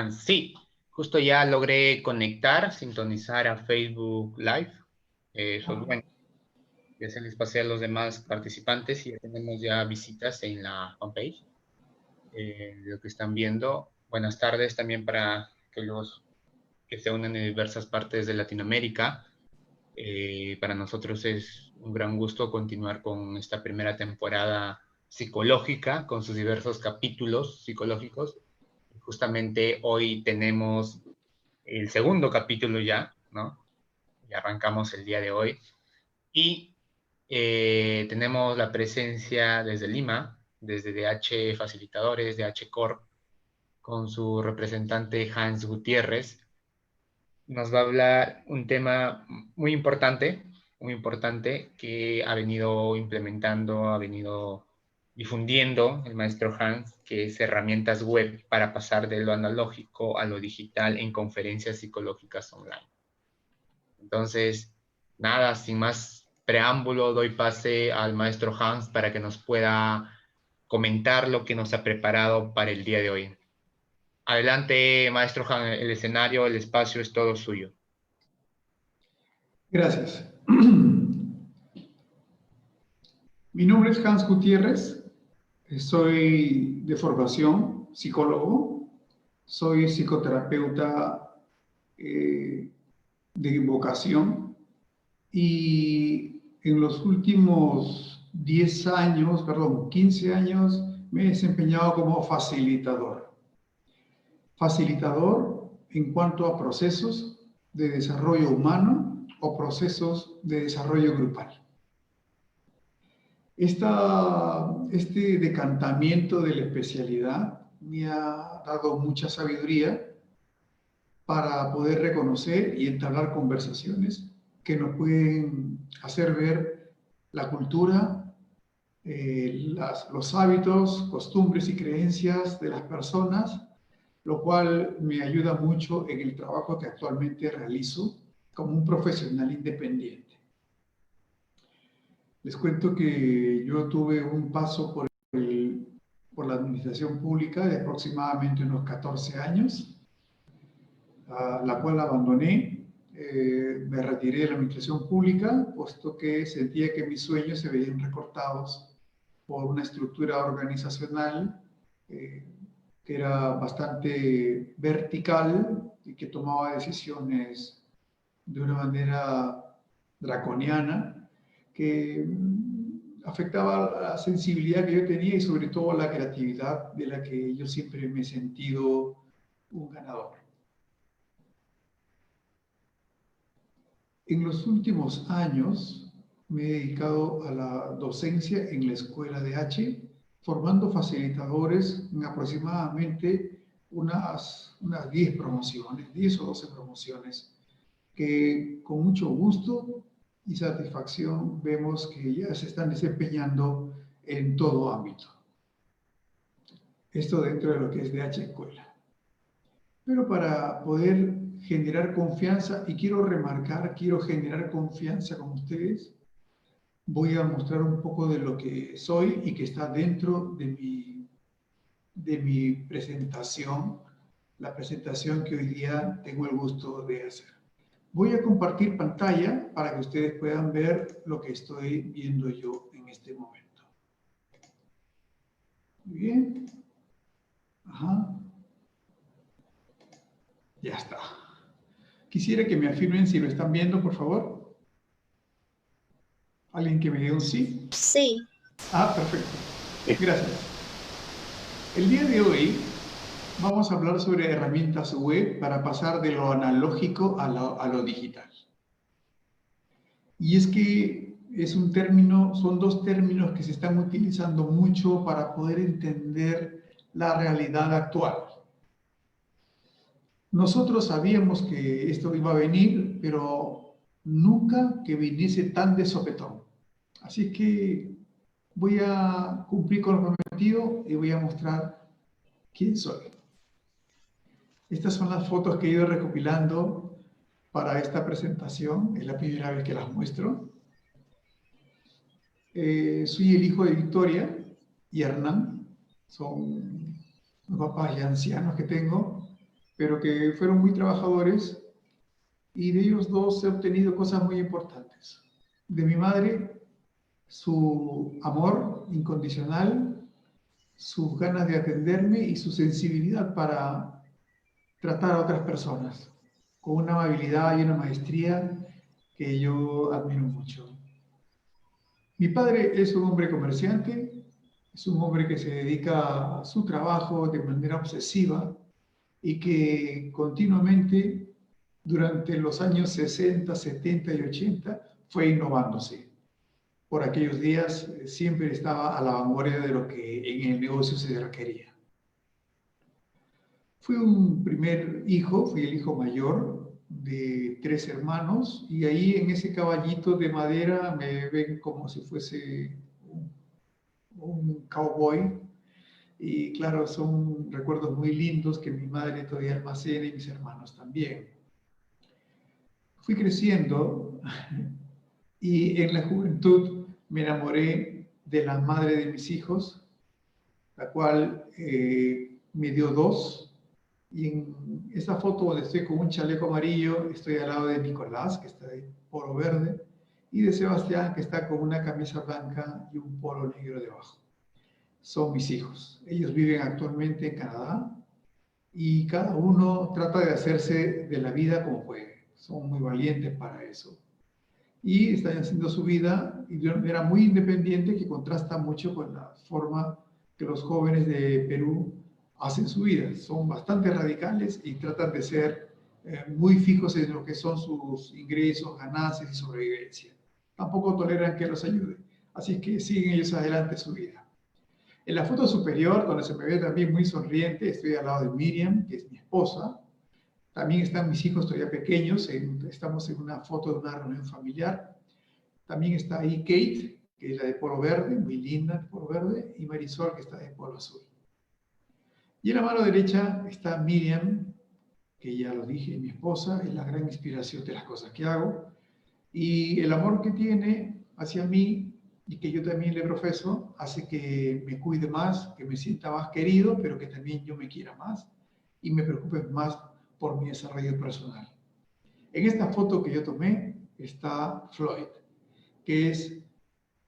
Hans. Sí, justo ya logré conectar, sintonizar a Facebook Live. Eso es bueno. Ya se les pasé a los demás participantes y ya tenemos ya visitas en la fanpage. Lo que están viendo. Buenas tardes también para aquellos que se unen de diversas partes de Latinoamérica. Para nosotros es un gran gusto continuar con esta primera temporada psicológica, con sus diversos capítulos psicológicos. Justamente hoy tenemos el segundo capítulo ya, ¿no? Ya arrancamos el día de hoy. Y tenemos la presencia desde Lima, desde DH Facilitadores, DH Corp, con su representante Hans Gutiérrez. Nos va a hablar un tema muy importante que ha venido implementando, ha venido difundiendo el maestro Hans, que es herramientas web para pasar de lo analógico a lo digital en conferencias psicológicas online. Entonces, nada, sin más preámbulo, doy pase al maestro Hans para que nos pueda comentar lo que nos ha preparado para el día de hoy. Adelante, maestro Hans, el escenario, el espacio es todo suyo. Gracias. Mi nombre es Hans Gutiérrez, soy de formación psicólogo, soy psicoterapeuta de vocación y en los últimos 15 años me he desempeñado como facilitador. Facilitador en cuanto a procesos de desarrollo humano o procesos de desarrollo grupal. Este decantamiento de la especialidad me ha dado mucha sabiduría para poder reconocer y entablar conversaciones que nos pueden hacer ver la cultura, los hábitos, costumbres y creencias de las personas, lo cual me ayuda mucho en el trabajo que actualmente realizo como un profesional independiente. Les cuento que yo tuve un paso por la administración pública de aproximadamente unos 14 años, la cual abandoné. Me retiré de la administración pública, puesto que sentía que mis sueños se veían recortados por una estructura organizacional que era bastante vertical y que tomaba decisiones de una manera draconiana que afectaba la sensibilidad que yo tenía y sobre todo la creatividad de la que yo siempre me he sentido un ganador. En los últimos años me he dedicado a la docencia en la escuela de H, formando facilitadores en aproximadamente unas 10 promociones, 10 o 12 promociones, que con mucho gusto y satisfacción vemos que ya se están desempeñando en todo ámbito. Esto dentro de lo que es DH Escuela. Pero para poder generar confianza, y quiero remarcar, quiero generar confianza con ustedes, voy a mostrar un poco de lo que soy y que está dentro de mi presentación, la presentación que hoy día tengo el gusto de hacer. Voy a compartir pantalla para que ustedes puedan ver lo que estoy viendo yo en este momento. Muy bien. Ajá. Ya está. Quisiera que me afirmen si lo están viendo, por favor. ¿Alguien que me diga un sí? Sí. Ah, perfecto. Gracias. El día de hoy vamos a hablar sobre herramientas web para pasar de lo analógico a lo digital. Y es que son dos términos que se están utilizando mucho para poder entender la realidad actual. Nosotros sabíamos que esto iba a venir, pero nunca que viniese tan de sopetón. Así que voy a cumplir con lo prometido y voy a mostrar quién soy. Estas son las fotos que he ido recopilando para esta presentación. Es la primera vez que las muestro. Soy el hijo de Victoria y Hernán. Son los papás ya ancianos que tengo. pero que fueron muy trabajadores, y de ellos dos he obtenido cosas muy importantes. De mi madre, su amor incondicional, sus ganas de atenderme y su sensibilidad para tratar a otras personas, con una amabilidad y una maestría que yo admiro mucho. Mi padre es un hombre comerciante, es un hombre que se dedica a su trabajo de manera obsesiva y que continuamente durante los años 60, 70 y 80 fue innovándose. Por aquellos días siempre estaba a la vanguardia de lo que en el negocio se requería. Fui un primer hijo, fui el hijo mayor de 3 hermanos, y ahí en ese caballito de madera me ven como si fuese un cowboy. Y claro, son recuerdos muy lindos que mi madre todavía almacena y mis hermanos también. Fui creciendo y en la juventud me enamoré de la madre de mis hijos, la cual me dio 2. Y en esa foto donde estoy con un chaleco amarillo, estoy al lado de Nicolás, que está de polo verde, y de Sebastián, que está con una camisa blanca y un polo negro debajo. Son mis hijos. Ellos viven actualmente en Canadá y cada uno trata de hacerse de la vida como puede. Son muy valientes para eso. Y están haciendo su vida y de una manera muy independiente, que contrasta mucho con la forma que los jóvenes de Perú hacen su vida. Son bastante radicales y tratan de ser muy fijos en lo que son sus ingresos, ganancias y sobrevivencia. Tampoco toleran que los ayude. Así que siguen ellos adelante su vida. En la foto superior, donde se me ve también muy sonriente, estoy al lado de Miriam, que es mi esposa. También están mis hijos todavía pequeños, estamos en una foto de una reunión familiar. También está ahí Kate, que es la de polo verde, muy linda de polo verde, y Marisol, que está de polo azul. Y en la mano derecha está Miriam, que ya lo dije, mi esposa, es la gran inspiración de las cosas que hago. Y el amor que tiene hacia mí y que yo también le profeso hace que me cuide más, que me sienta más querido, pero que también yo me quiera más y me preocupe más por mi desarrollo personal. En esta foto que yo tomé está Floyd, que es,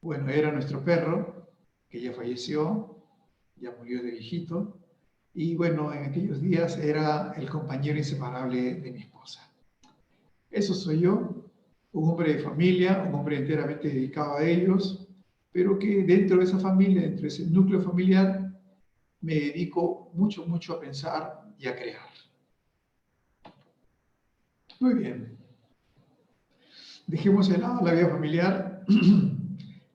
bueno, era nuestro perro, que ya falleció, ya murió de viejito, y bueno, en aquellos días era el compañero inseparable de mi esposa. Eso soy yo, un hombre de familia, un hombre enteramente dedicado a ellos, pero que dentro de esa familia, dentro de ese núcleo familiar, me dedico mucho, mucho a pensar y a crear. Muy bien. Dejemos de lado la vida familiar.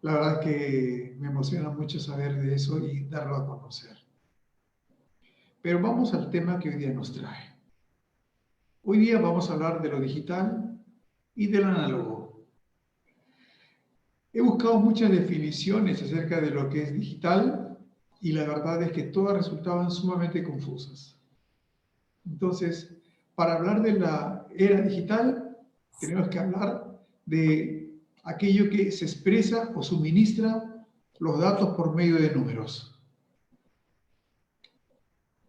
La verdad que me emociona mucho saber de eso y darlo a conocer. Pero vamos al tema que hoy día nos trae. Hoy día vamos a hablar de lo digital y de lo análogo. He buscado muchas definiciones acerca de lo que es digital y la verdad es que todas resultaban sumamente confusas. Entonces, para hablar de la era digital, tenemos que hablar de aquello que se expresa o suministra los datos por medio de números.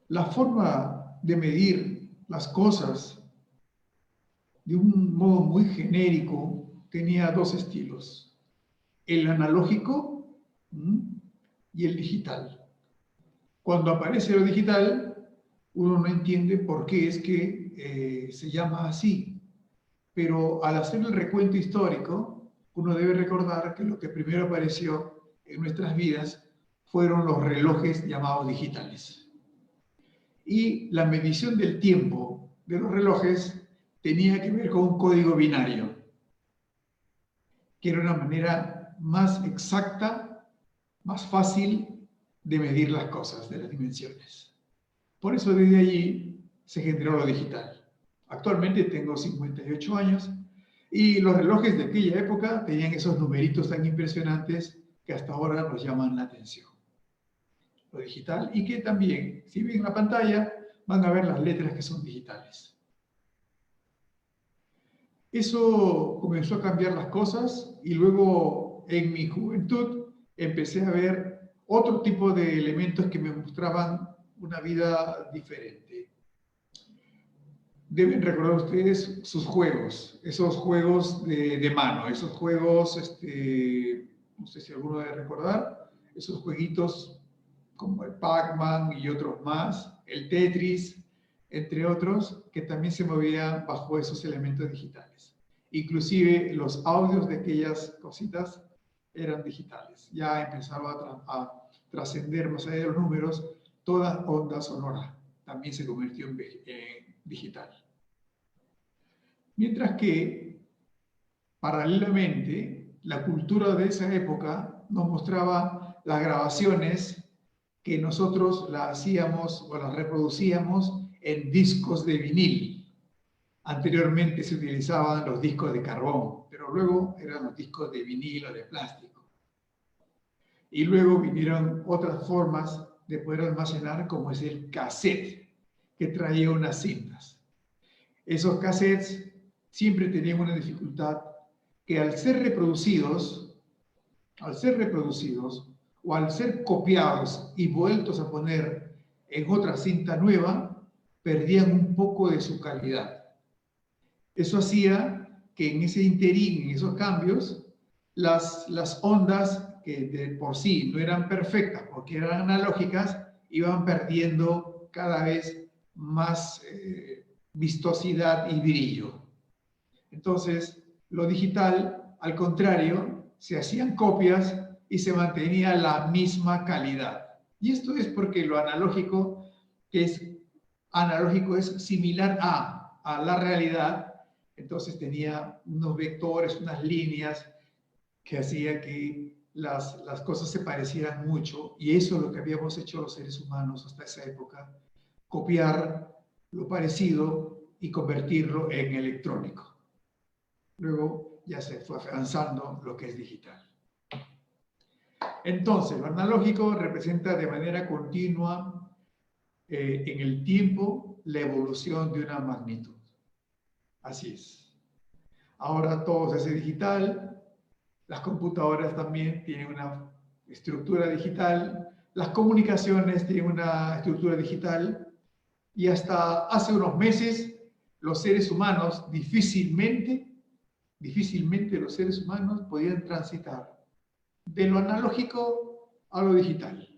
La forma de medir las cosas de un modo muy genérico tenía 2 estilos: el analógico y el digital. Cuando aparece lo digital, uno no entiende por qué es que se llama así, pero al hacer el recuento histórico, uno debe recordar que lo que primero apareció en nuestras vidas fueron los relojes llamados digitales. Y la medición del tiempo de los relojes tenía que ver con un código binario, que era una manera más exacta, más fácil de medir las cosas, de las dimensiones. Por eso desde allí se generó lo digital. Actualmente tengo 58 años y los relojes de aquella época tenían esos numeritos tan impresionantes que hasta ahora nos llaman la atención. Lo digital, y que también, si ven la pantalla, van a ver las letras que son digitales. Eso comenzó a cambiar las cosas y luego en mi juventud empecé a ver otro tipo de elementos que me mostraban una vida diferente. deben recordar ustedes sus juegos, esos juegos de mano, esos juegos, no sé si alguno debe recordar, esos jueguitos como el Pac-Man y otros más, el Tetris, entre otros, que también se movían bajo esos elementos digitales. Inclusive los audios de aquellas cositas eran digitales. Ya empezaba a trascender más allá de los números, toda onda sonora también se convirtió en digital. Mientras que, paralelamente, la cultura de esa época nos mostraba las grabaciones que nosotros las hacíamos o las reproducíamos en discos de vinil. Anteriormente se utilizaban los discos de carbón, pero luego eran los discos de vinil o de plástico. Y luego vinieron otras formas de poder almacenar, como es el cassette, que traía unas cintas. Esos cassettes siempre tenían una dificultad, que al ser reproducidos o al ser copiados y vueltos a poner en otra cinta nueva, perdían un poco de su calidad. Eso hacía que en ese interín, en esos cambios, las ondas que de por sí no eran perfectas porque eran analógicas, iban perdiendo cada vez más vistosidad y brillo. Entonces, lo digital, al contrario, se hacían copias y se mantenía la misma calidad. Y esto es porque lo analógico, es similar a la realidad. Entonces tenía unos vectores, unas líneas que hacía que las cosas se parecieran mucho, y eso es lo que habíamos hecho los seres humanos hasta esa época, copiar lo parecido y convertirlo en electrónico. Luego ya se fue avanzando lo que es digital. Entonces, lo analógico representa de manera continua en el tiempo la evolución de una magnitud. Así es. Ahora todo se hace digital, las computadoras también tienen una estructura digital, las comunicaciones tienen una estructura digital, y hasta hace unos meses los seres humanos difícilmente los seres humanos podían transitar de lo analógico a lo digital.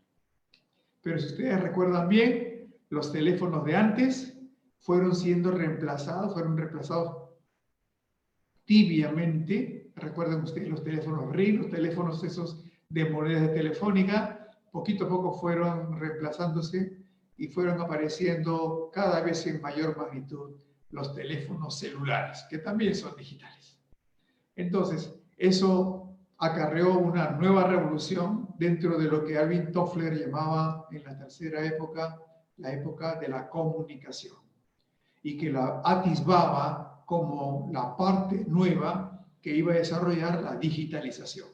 Pero si ustedes recuerdan bien, los teléfonos de antes fueron reemplazados tibiamente. Recuerden ustedes los teléfonos RIM, los teléfonos esos de monedas de telefónica, poquito a poco fueron reemplazándose y fueron apareciendo cada vez en mayor magnitud los teléfonos celulares, que también son digitales. Entonces, eso acarreó una nueva revolución dentro de lo que Alvin Toffler llamaba en la tercera época, la época de la comunicación, y que la atisbaba como la parte nueva que iba a desarrollar la digitalización.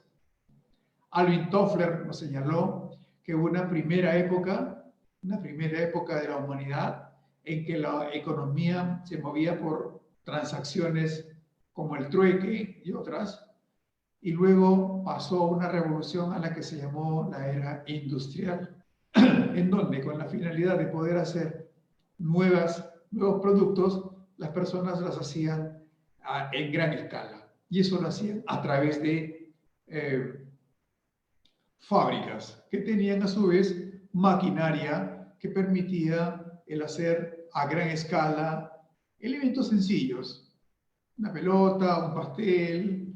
Alvin Toffler nos señaló que hubo una primera época de la humanidad en que la economía se movía por transacciones como el trueque y otras, y luego pasó una revolución a la que se llamó la era industrial, en donde con la finalidad de poder hacer nuevos productos, las personas las hacían en gran escala, y eso lo hacían a través de fábricas que tenían a su vez maquinaria que permitía el hacer a gran escala elementos sencillos, una pelota, un pastel,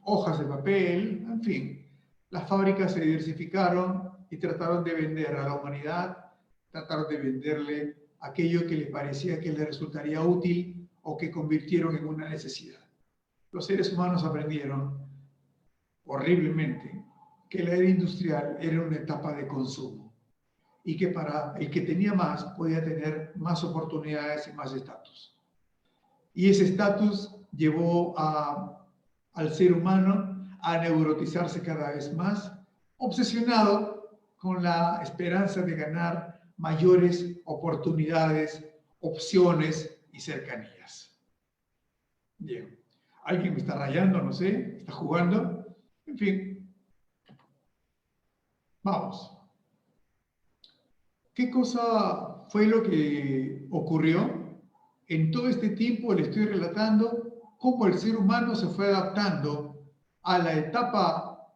hojas de papel, en fin. Las fábricas se diversificaron y trataron de vender a la humanidad, trataron de venderle aquello que les parecía que les resultaría útil o que convirtieron en una necesidad. Los seres humanos aprendieron horriblemente que la era industrial era una etapa de consumo y que para el que tenía más podía tener más oportunidades y más estatus. Y ese estatus llevó al ser humano a neurotizarse cada vez más, obsesionado con la esperanza de ganar mayores oportunidades, opciones y cercanías. Bien, alguien me está rayando, no sé, está jugando, en fin. Vamos. ¿Qué cosa fue lo que ocurrió? en todo este tiempo le estoy relatando cómo el ser humano se fue adaptando a la etapa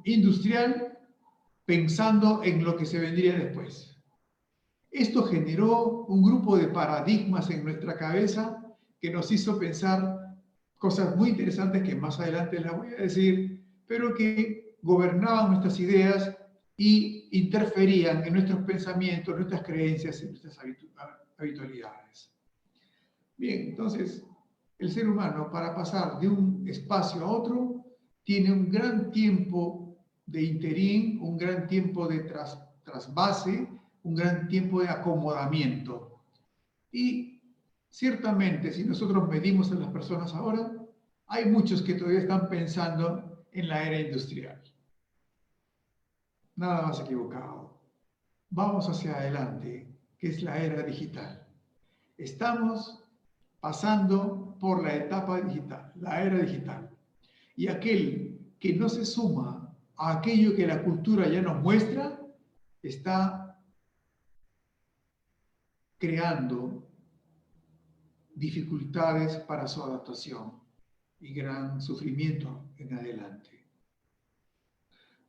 industrial pensando en lo que se vendría después. Esto generó un grupo de paradigmas en nuestra cabeza que nos hizo pensar cosas muy interesantes que más adelante les voy a decir, pero que gobernaban nuestras ideas y interferían en nuestros pensamientos, nuestras creencias y nuestras habitualidades. Bien, entonces, el ser humano, para pasar de un espacio a otro, tiene un gran tiempo de interín, un gran tiempo de trasvase, un gran tiempo de acomodamiento. Y ciertamente, si nosotros medimos a las personas ahora, hay muchos que todavía están pensando en la era industrial. Nada más equivocado. Vamos hacia adelante, que es la era digital. Estamos pasando por la etapa digital, la era digital. Y aquel que no se suma a aquello que la cultura ya nos muestra, está creando dificultades para su adaptación y gran sufrimiento en adelante.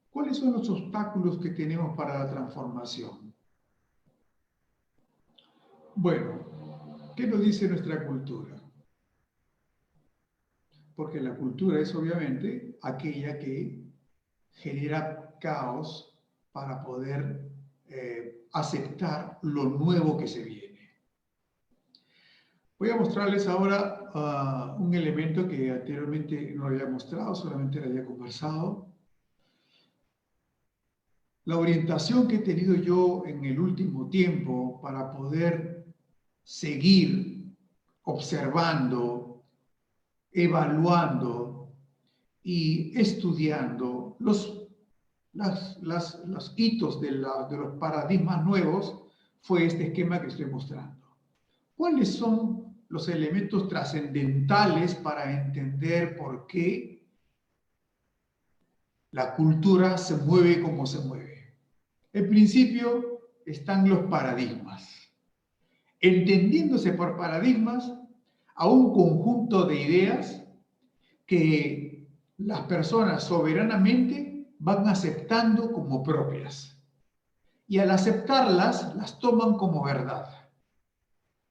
¿Cuáles son los obstáculos que tenemos para la transformación? Bueno, ¿qué nos dice nuestra cultura? Porque la cultura es obviamente aquella que genera caos para poder aceptar lo nuevo que se viene. Voy a mostrarles ahora un elemento que anteriormente no había mostrado, solamente lo había conversado. La orientación que he tenido yo en el último tiempo para poder seguir observando, evaluando y estudiando los hitos de los paradigmas nuevos fue este esquema que estoy mostrando. ¿Cuáles son los elementos trascendentales para entender por qué la cultura se mueve como se mueve? En principio están los paradigmas. Entendiéndose por paradigmas a un conjunto de ideas que las personas soberanamente van aceptando como propias. Y al aceptarlas, las toman como verdad.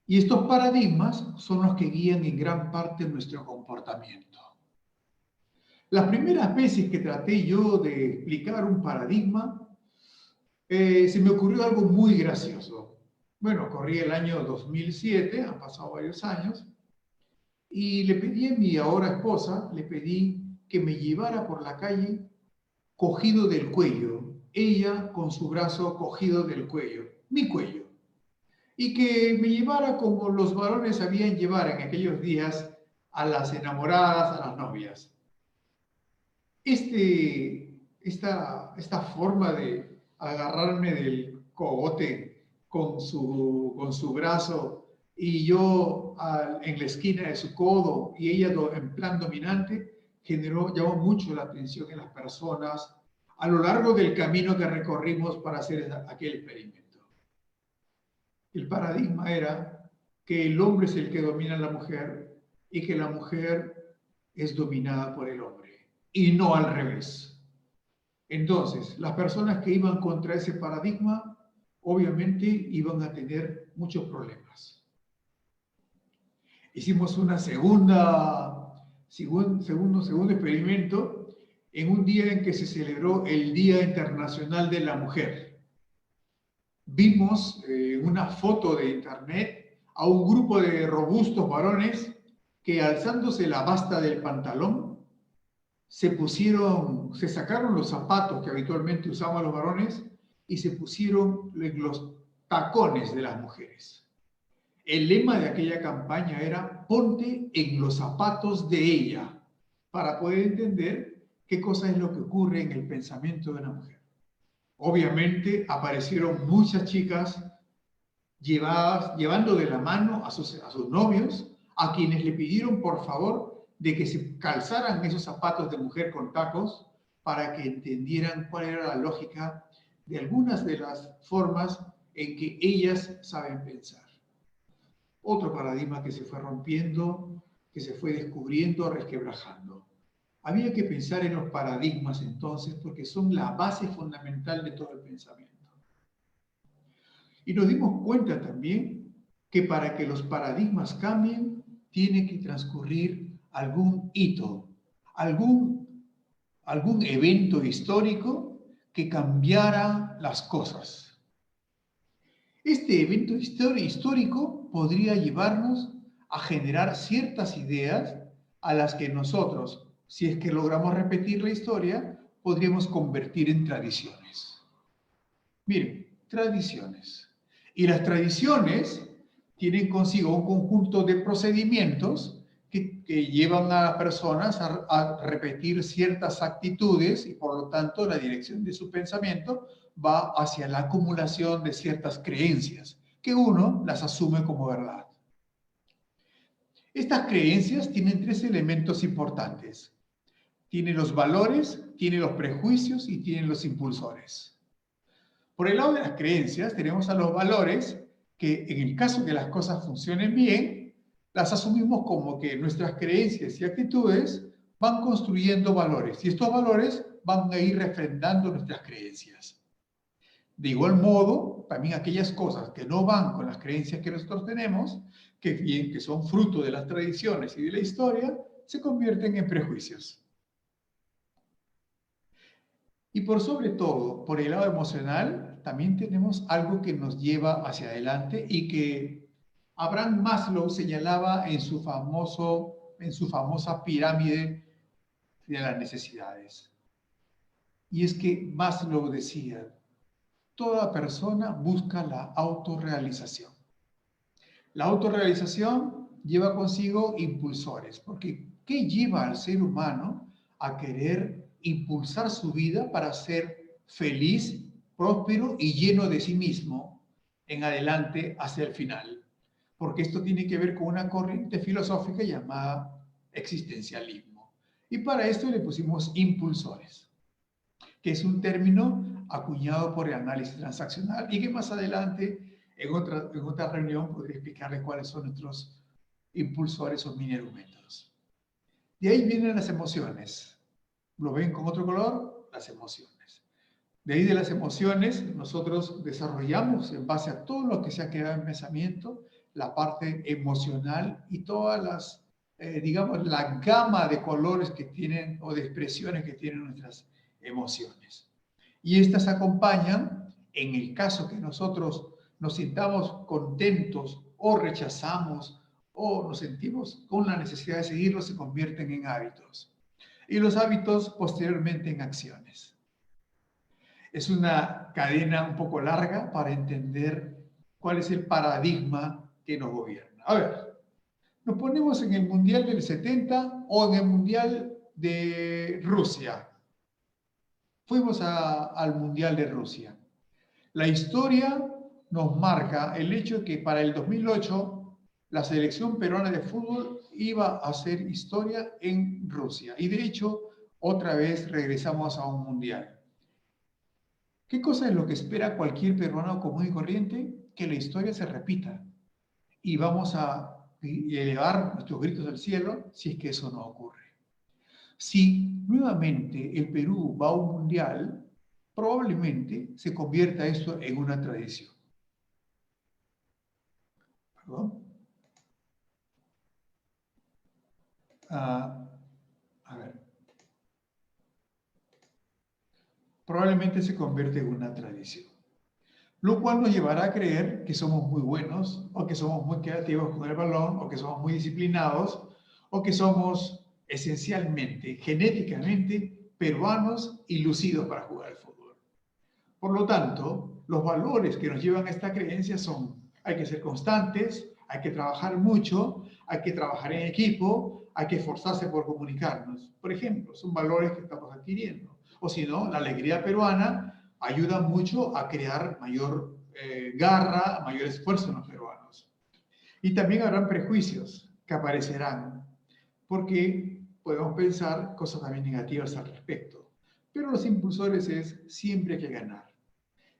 Y estos paradigmas son los que guían en gran parte nuestro comportamiento. Las primeras veces que traté yo de explicar un paradigma, se me ocurrió algo muy gracioso. Bueno, corría el año 2007, han pasado varios años, y le pedí a mi ahora esposa, le pedí que me llevara por la calle cogido del cuello, ella con su brazo cogido del cuello, mi cuello, y que me llevara como los varones sabían llevar en aquellos días a las enamoradas, a las novias. Esta forma de agarrarme del cogote con su brazo y yo en la esquina de su codo y ella en plan dominante, llamó mucho la atención en las personas a lo largo del camino que recorrimos para hacer aquel experimento. El paradigma era que el hombre es el que domina a la mujer y que la mujer es dominada por el hombre, y no al revés. Entonces, las personas que iban contra ese paradigma, obviamente iban a tener muchos problemas. Hicimos una segundo experimento en un día en que se celebró el Día Internacional de la Mujer. Vimos una foto de internet a un grupo de robustos varones que, alzándose la basta del pantalón, se sacaron los zapatos que habitualmente usaban los varones y se pusieron en los tacones de las mujeres. El lema de aquella campaña era: ponte en los zapatos de ella, para poder entender qué cosa es lo que ocurre en el pensamiento de una mujer. Obviamente aparecieron muchas chicas llevando de la mano a sus novios, a quienes le pidieron por favor de que se calzaran esos zapatos de mujer con tacos para que entendieran cuál era la lógica de algunas de las formas en que ellas saben pensar. otro paradigma que se fue rompiendo, que se fue descubriendo, resquebrajando. Había que pensar en los paradigmas entonces porque son la base fundamental de todo el pensamiento. Y nos dimos cuenta también que para que los paradigmas cambien, tiene que transcurrir algún hito, algún evento histórico que cambiara las cosas. Este evento histórico podría llevarnos a generar ciertas ideas a las que nosotros, si es que logramos repetir la historia, podríamos convertir en tradiciones. Miren, tradiciones. Y las tradiciones tienen consigo un conjunto de procedimientos que llevan a las personas a repetir ciertas actitudes y por lo tanto la dirección de su pensamiento va hacia la acumulación de ciertas creencias que uno las asume como verdad. Estas creencias tienen tres elementos importantes. Tienen los valores, tienen los prejuicios y tienen los impulsores. Por el lado de las creencias tenemos a los valores que en el caso que las cosas funcionen bien, las asumimos como que nuestras creencias y actitudes van construyendo valores y estos valores van a ir refrendando nuestras creencias. De igual modo, también aquellas cosas que no van con las creencias que nosotros tenemos, que son fruto de las tradiciones y de la historia, se convierten en prejuicios. Y por sobre todo, por el lado emocional, también tenemos algo que nos lleva hacia adelante y que Abraham Maslow señalaba en su famosa pirámide de las necesidades. Y es que Maslow decía, toda persona busca la autorrealización. La autorrealización lleva consigo impulsores, porque ¿qué lleva al ser humano a querer impulsar su vida para ser feliz, próspero y lleno de sí mismo en adelante hacia el final? Porque esto tiene que ver con una corriente filosófica llamada existencialismo. Y para esto le pusimos impulsores, que es un término acuñado por el análisis transaccional y que más adelante en otra reunión podré explicarles cuáles son nuestros impulsores o mini argumentos. De ahí vienen las emociones. ¿Lo ven con otro color? Las emociones. De ahí de las emociones nosotros desarrollamos en base a todo lo que se ha creado en pensamiento la parte emocional y todas las, digamos, la gama de colores que tienen o de expresiones que tienen nuestras emociones. Y estas acompañan, en el caso que nosotros nos sintamos contentos o rechazamos o nos sentimos con la necesidad de seguirlos, se convierten en hábitos. Y los hábitos posteriormente en acciones. Es una cadena un poco larga para entender cuál es el paradigma que nos gobierna. A ver, nos ponemos en el Mundial del 70 o en el Mundial de Rusia. Fuimos al Mundial de Rusia. La historia nos marca el hecho de que para el 2008 la selección peruana de fútbol iba a hacer historia en Rusia. Y de hecho, otra vez regresamos a un mundial. ¿Qué cosa es lo que espera cualquier peruano común y corriente? Que la historia se repita. Y vamos a elevar nuestros gritos al cielo si es que eso no ocurre. Si nuevamente el Perú va a un mundial, probablemente se convierta esto en una tradición. ¿Perdón? A ver. Probablemente se convierte en una tradición. Lo cual nos llevará a creer que somos muy buenos, o que somos muy creativos con el balón, o que somos muy disciplinados, o que somos esencialmente, genéticamente, peruanos y lucidos para jugar al fútbol. Por lo tanto, los valores que nos llevan a esta creencia son: hay que ser constantes, hay que trabajar mucho, hay que trabajar en equipo, hay que esforzarse por comunicarnos. Por ejemplo, son valores que estamos adquiriendo. O si no, la alegría peruana ayuda mucho a crear mayor garra, mayor esfuerzo en los peruanos. Y también habrán prejuicios que aparecerán, porque podemos pensar cosas también negativas al respecto. Pero los impulsores es siempre hay que ganar.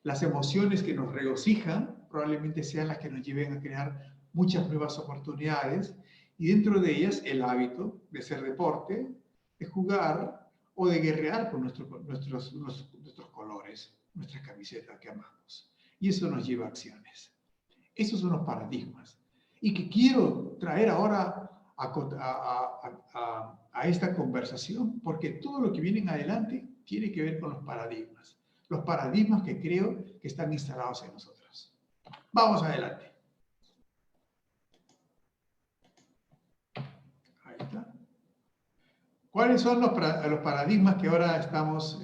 Las emociones que nos regocijan probablemente sean las que nos lleven a crear muchas nuevas oportunidades y dentro de ellas el hábito de hacer deporte, de jugar o de guerrear con nuestros colores, nuestras camisetas que amamos. Y eso nos lleva a acciones. Esos son los paradigmas. Y que quiero traer ahora a esta conversación, porque todo lo que viene en adelante tiene que ver con los paradigmas. Los paradigmas que creo que están instalados en nosotros. Vamos adelante. Ahí está. ¿Cuáles son los paradigmas que ahora estamos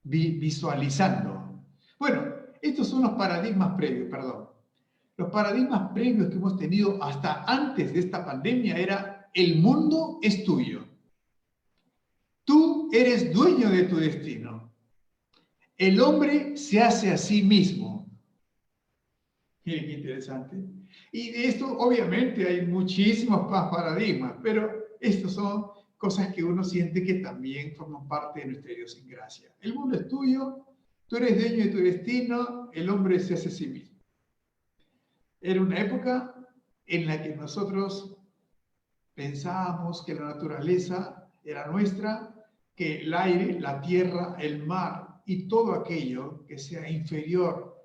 visualizando? Bueno, estos son los paradigmas previos, perdón. Los paradigmas previos que hemos tenido hasta antes de esta pandemia era: el mundo es tuyo. Tú eres dueño de tu destino. El hombre se hace a sí mismo. Miren qué interesante. Y de esto obviamente hay muchísimos más paradigmas, pero estos son cosas que uno siente que también forman parte de nuestra idiosincrasia. El mundo es tuyo, tú eres dueño de tu destino, el hombre se hace a sí mismo. Era una época en la que nosotros pensábamos que la naturaleza era nuestra, que el aire, la tierra, el mar y todo aquello que sea inferior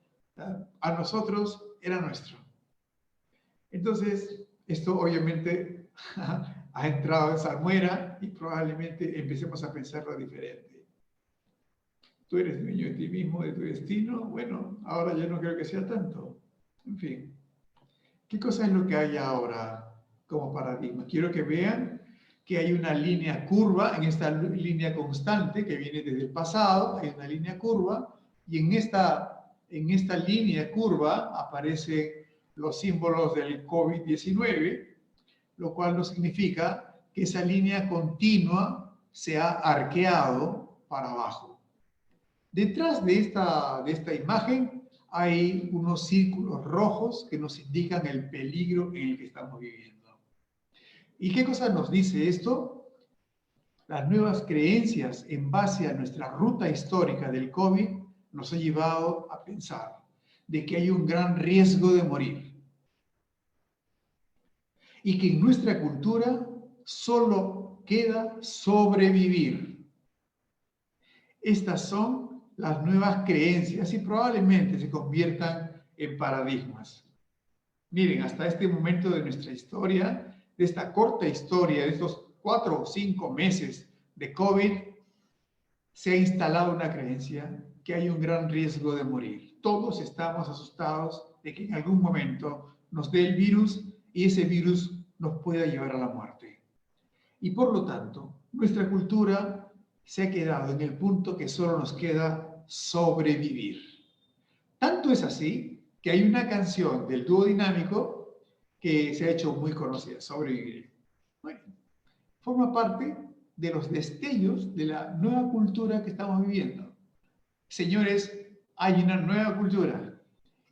a nosotros era nuestro. Entonces, esto obviamente ha entrado en salmuera y probablemente empecemos a pensarlo diferente. Tú eres dueño de ti mismo, de tu destino. Bueno, ahora ya no creo que sea tanto. En fin. ¿Qué cosa es lo que hay ahora como paradigma? Quiero que vean que hay una línea curva, en esta línea constante que viene desde el pasado, hay una línea curva, y en esta línea curva aparecen los símbolos del COVID-19, lo cual no significa que esa línea continua se ha arqueado para abajo. Detrás de esta imagen hay unos círculos rojos que nos indican el peligro en el que estamos viviendo. ¿Y qué cosa nos dice esto? Las nuevas creencias en base a nuestra ruta histórica del COVID nos ha llevado a pensar de que hay un gran riesgo de morir. Y que en nuestra cultura solo queda sobrevivir. Estas son las nuevas creencias y probablemente se conviertan en paradigmas. Miren, hasta este momento de nuestra historia, de esta corta historia, de estos 4 o 5 meses de COVID, se ha instalado una creencia que hay un gran riesgo de morir. Todos estamos asustados de que en algún momento nos dé el virus y ese virus nos pueda llevar a la muerte. Y por lo tanto, nuestra cultura se ha quedado en el punto que solo nos queda sobrevivir. Tanto es así que hay una canción del dúo dinámico que se ha hecho muy conocida, Sobrevivir. Bueno, forma parte de los destellos de la nueva cultura que estamos viviendo. Señores, hay una nueva cultura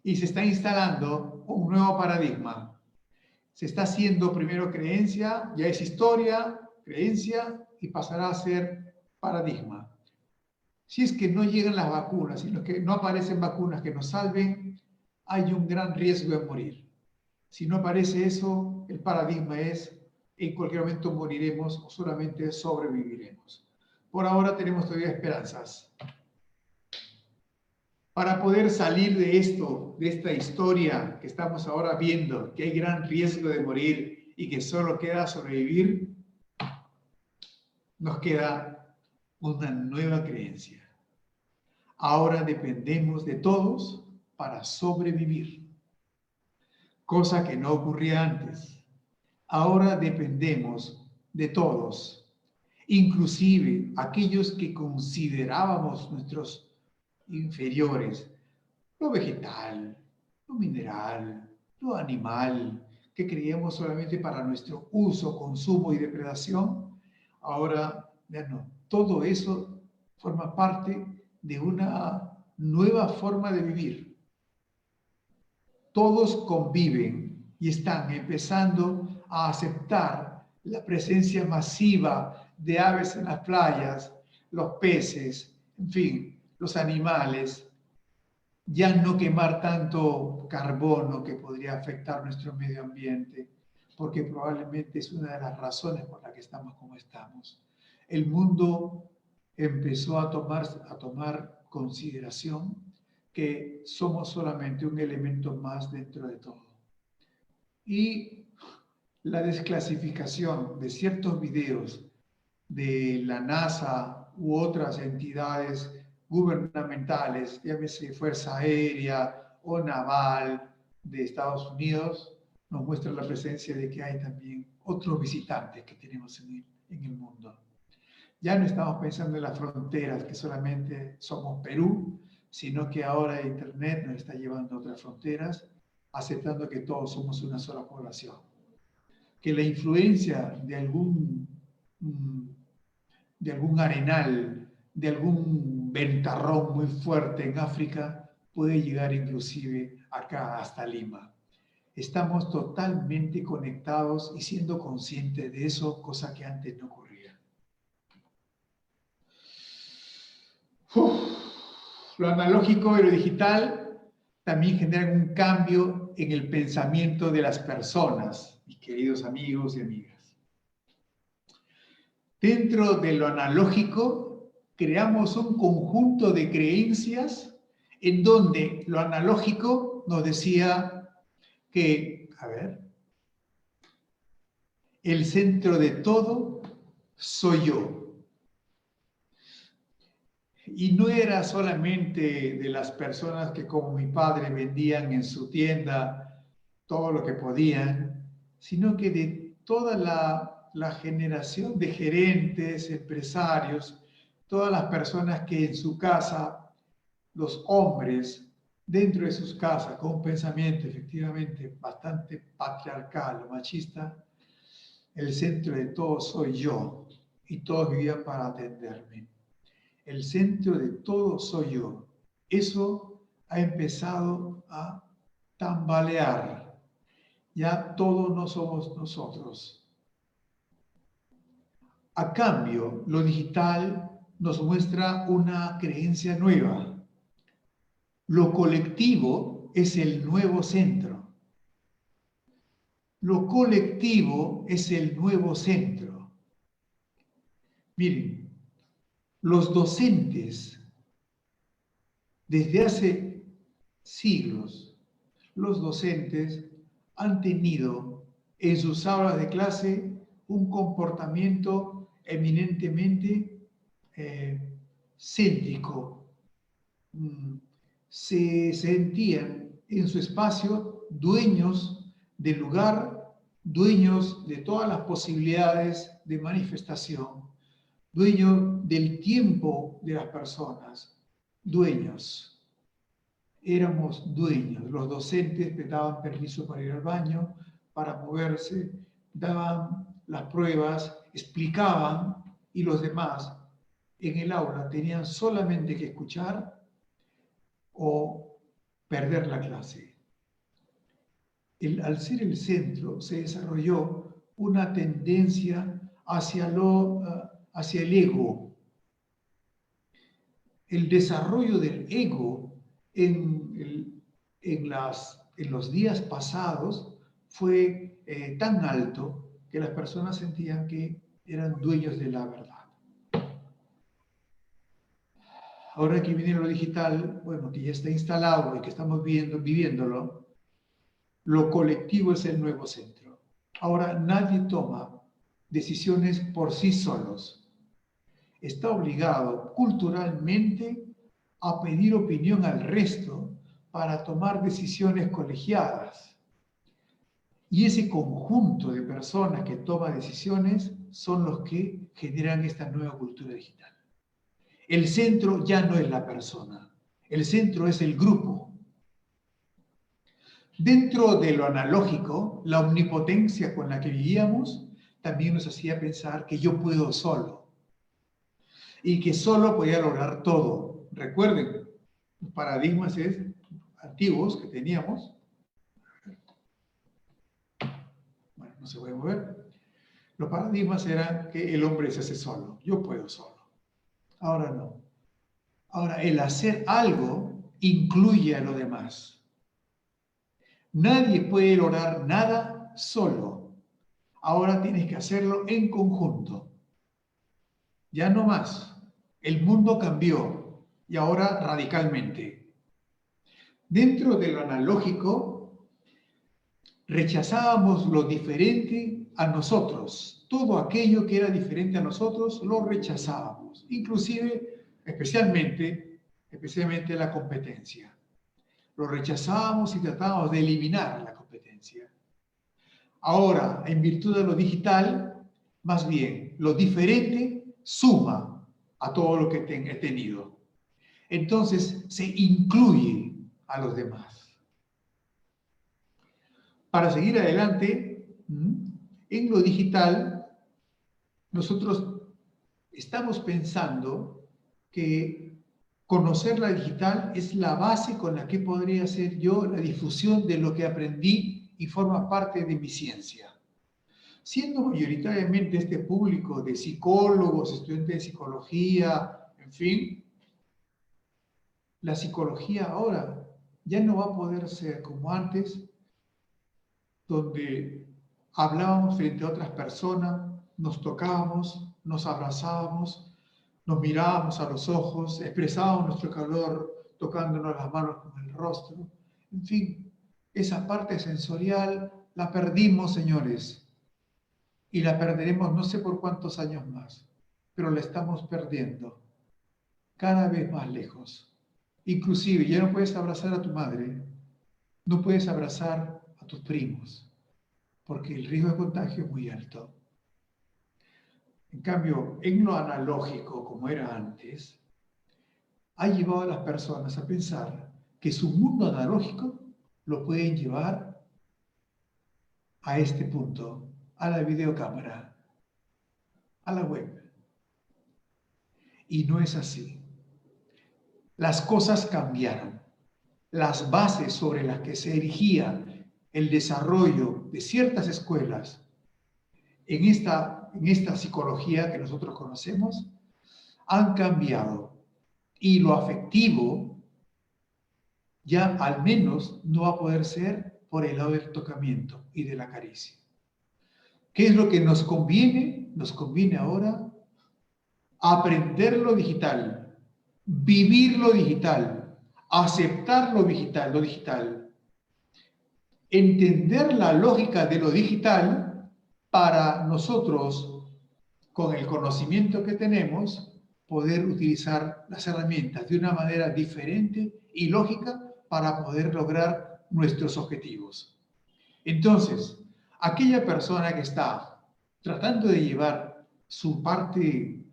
y se está instalando un nuevo paradigma. Se está haciendo primero creencia, ya es historia, creencia y pasará a ser paradigma. Si es que no llegan las vacunas, sino que no aparecen vacunas que nos salven, hay un gran riesgo de morir. Si no aparece eso, el paradigma es: en cualquier momento moriremos o solamente sobreviviremos. Por ahora tenemos todavía esperanzas. Para poder salir de esto, de esta historia que estamos ahora viendo, que hay gran riesgo de morir y que solo queda sobrevivir, nos queda una nueva creencia. Ahora dependemos de todos para sobrevivir, cosa que no ocurría antes. Ahora dependemos de todos, inclusive aquellos que considerábamos nuestros inferiores, lo vegetal, lo mineral, lo animal, que creíamos solamente para nuestro uso, consumo y depredación. Ahora, ya no, todo eso forma parte de una nueva forma de vivir. Todos conviven y están empezando a aceptar la presencia masiva de aves en las playas, los peces, en fin, los animales, ya no quemar tanto carbono que podría afectar nuestro medio ambiente, porque probablemente es una de las razones por las que estamos como estamos. El mundo empezó a tomar consideración que somos solamente un elemento más dentro de todo. Y la desclasificación de ciertos videos de la NASA u otras entidades gubernamentales, llámese Fuerza Aérea o Naval de Estados Unidos, nos muestra la presencia de que hay también otros visitantes que tenemos en el mundo. Ya no estamos pensando en las fronteras, que solamente somos Perú, sino que ahora Internet nos está llevando a otras fronteras, aceptando que todos somos una sola población. Que la influencia de algún arenal, de algún ventarrón muy fuerte en África, puede llegar inclusive acá hasta Lima. Estamos totalmente conectados y siendo conscientes de eso, cosa que antes no ocurría. Lo analógico y lo digital también generan un cambio en el pensamiento de las personas, mis queridos amigos y amigas. Dentro de lo analógico, creamos un conjunto de creencias en donde lo analógico nos decía que, el centro de todo soy yo. Y no era solamente de las personas que como mi padre vendían en su tienda todo lo que podían, sino que de toda la generación de gerentes, empresarios, todas las personas que en su casa, los hombres, dentro de sus casas, con un pensamiento efectivamente bastante patriarcal o machista, el centro de todo soy yo, y todos vivían para atenderme. El centro de todo soy yo. Eso ha empezado a tambalear. Ya todos no somos nosotros. A cambio, lo digital nos muestra una creencia nueva. Lo colectivo es el nuevo centro. Lo colectivo es el nuevo centro. Miren, los docentes, desde hace siglos, los docentes han tenido en sus aulas de clase un comportamiento eminentemente céntrico. Se sentían en su espacio dueños del lugar, dueños de todas las posibilidades de manifestación, dueños del tiempo de las personas, dueños. Éramos dueños. Los docentes te daban permiso para ir al baño, para moverse, daban las pruebas, explicaban, y los demás en el aula tenían solamente que escuchar o perder la clase. Al ser el centro se desarrolló una tendencia hacia el ego. El desarrollo del ego en los días pasados fue tan alto que las personas sentían que eran dueños de la verdad. Ahora que viene lo digital, bueno, que ya está instalado y que estamos viviéndolo, lo colectivo es el nuevo centro. Ahora nadie toma decisiones por sí solos. Está obligado culturalmente a pedir opinión al resto para tomar decisiones colegiadas. Y ese conjunto de personas que toman decisiones son los que generan esta nueva cultura digital. El centro ya no es la persona, el centro es el grupo. Dentro de lo analógico, la omnipotencia con la que vivíamos también nos hacía pensar que yo puedo solo y que solo podía lograr todo. Recuerden, los paradigmas antiguos que teníamos. Bueno, no se puede mover. Los paradigmas eran que el hombre se hace solo, yo puedo solo. Ahora no. Ahora, el hacer algo incluye a los demás. Nadie puede lograr nada solo. Ahora tienes que hacerlo en conjunto. Ya no más. El mundo cambió y ahora radicalmente. Dentro de lo analógico, rechazábamos lo diferente a nosotros. Todo aquello que era diferente a nosotros lo rechazábamos. Inclusive, especialmente la competencia. Lo rechazábamos y tratábamos de eliminar la competencia. Ahora, en virtud de lo digital, más bien, lo diferente suma a todo lo que he tenido. Entonces, se incluye a los demás. Para seguir adelante, en lo digital, nosotros estamos pensando que conocer la digital es la base con la que podría hacer yo la difusión de lo que aprendí y forma parte de mi ciencia. Siendo mayoritariamente este público de psicólogos, estudiantes de psicología, en fin, la psicología ahora ya no va a poder ser como antes, donde hablábamos frente a otras personas, nos tocábamos, nos abrazábamos, nos mirábamos a los ojos, expresábamos nuestro calor tocándonos las manos con el rostro. En fin, esa parte sensorial la perdimos, señores, y la perderemos no sé por cuántos años más, pero la estamos perdiendo cada vez más lejos. Inclusive, ya no puedes abrazar a tu madre, no puedes abrazar a tus primos, porque el riesgo de contagio es muy alto. En cambio, en lo analógico, como era antes, ha llevado a las personas a pensar que su mundo analógico lo pueden llevar a este punto, a la videocámara, a la web. Y no es así. Las cosas cambiaron. Las bases sobre las que se erigía el desarrollo de ciertas escuelas en esta psicología que nosotros conocemos han cambiado. Y lo afectivo ya al menos no va a poder ser por el lado del tocamiento y de la caricia. ¿Qué es lo que nos conviene? Nos conviene ahora aprender lo digital, vivir lo digital, aceptar lo digital, entender la lógica de lo digital para nosotros, con el conocimiento que tenemos, poder utilizar las herramientas de una manera diferente y lógica para poder lograr nuestros objetivos. Entonces, aquella persona que está tratando de llevar su parte